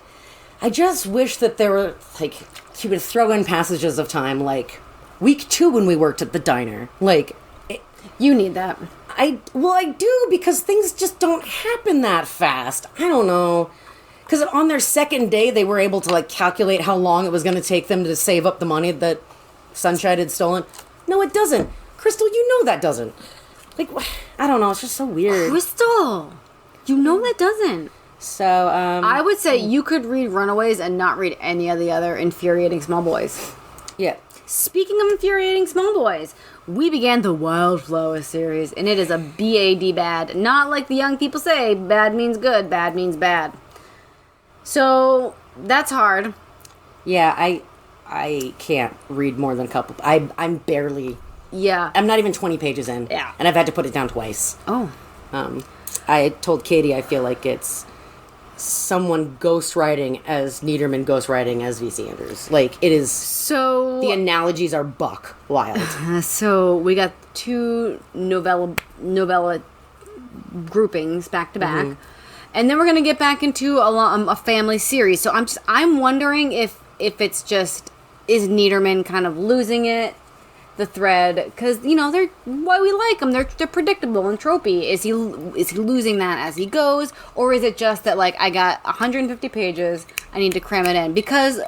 I just wish that there were, like, he would throw in passages of time, like, week 2 when we worked at the diner. Like... You need that. I do, because things just don't happen that fast. I don't know. Because on their second day, they were able to, like, calculate how long it was going to take them to save up the money that Sunshine had stolen. No, it doesn't. Crystal, you know that doesn't. Like, I don't know. It's just so weird. Crystal! You know that doesn't. So, I would say you could read Runaways and not read any of the other infuriating small boys. Yeah. Speaking of infuriating small boys, we began the Wildflower series, and it is a BAD bad. Not like the young people say, bad means good, bad means bad. So, that's hard. Yeah, I can't read more than a couple. I'm barely... Yeah. I'm not even 20 pages in. Yeah. And I've had to put it down twice. Oh. I told Katie I feel like it's someone ghostwriting as Niederman ghostwriting as V.C. Andrews. Like, it is... So... The analogies are buck wild. So, we got 2 novella groupings back to back. And then we're gonna get back into a family series. So I'm wondering if it's just, is Niederman kind of losing it, the thread? Because they're why we like them. They're predictable and tropey. Is he losing that as he goes, or is it just that like I got 150 pages, I need to cram it in? Because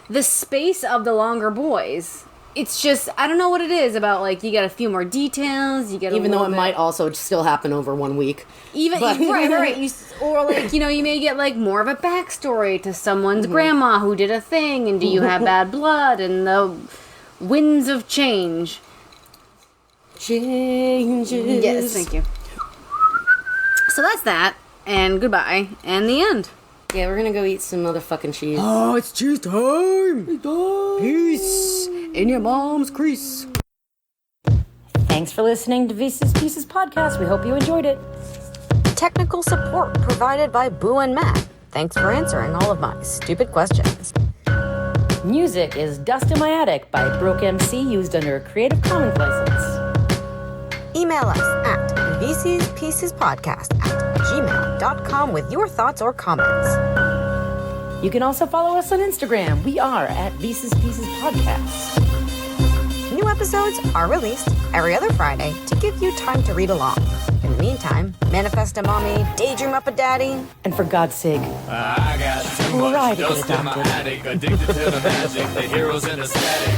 the space of the longer boys, it's just, I don't know what it is about, like, you get a few more details, you get even though it might also still happen over 1 week. Right. Or, like, you may get, like, more of a backstory to someone's grandma who did a thing, and do you have bad blood, and the winds of change. Changes. Yes, thank you. So that's that, and goodbye, and the end. Yeah, we're gonna go eat some motherfucking cheese. Oh, it's cheese time! Peace in your mom's crease. Thanks for listening to Visa's Pieces podcast. We hope you enjoyed it. Technical support provided by Boo and Matt. Thanks for answering all of my stupid questions. Music is Dust in My Attic by Broke MC, used under a Creative Commons license. Email us at vcspiecespodcast@gmail.com with your thoughts or comments. You can also follow us on Instagram. We are at Visa's Pieces podcast. New episodes are released every other Friday to give you time to read along. In the meantime, manifest a mommy, daydream up a daddy. And for God's sake, I got too try much to get dust in my adopted. attic, addicted to the magic, the heroes in the static.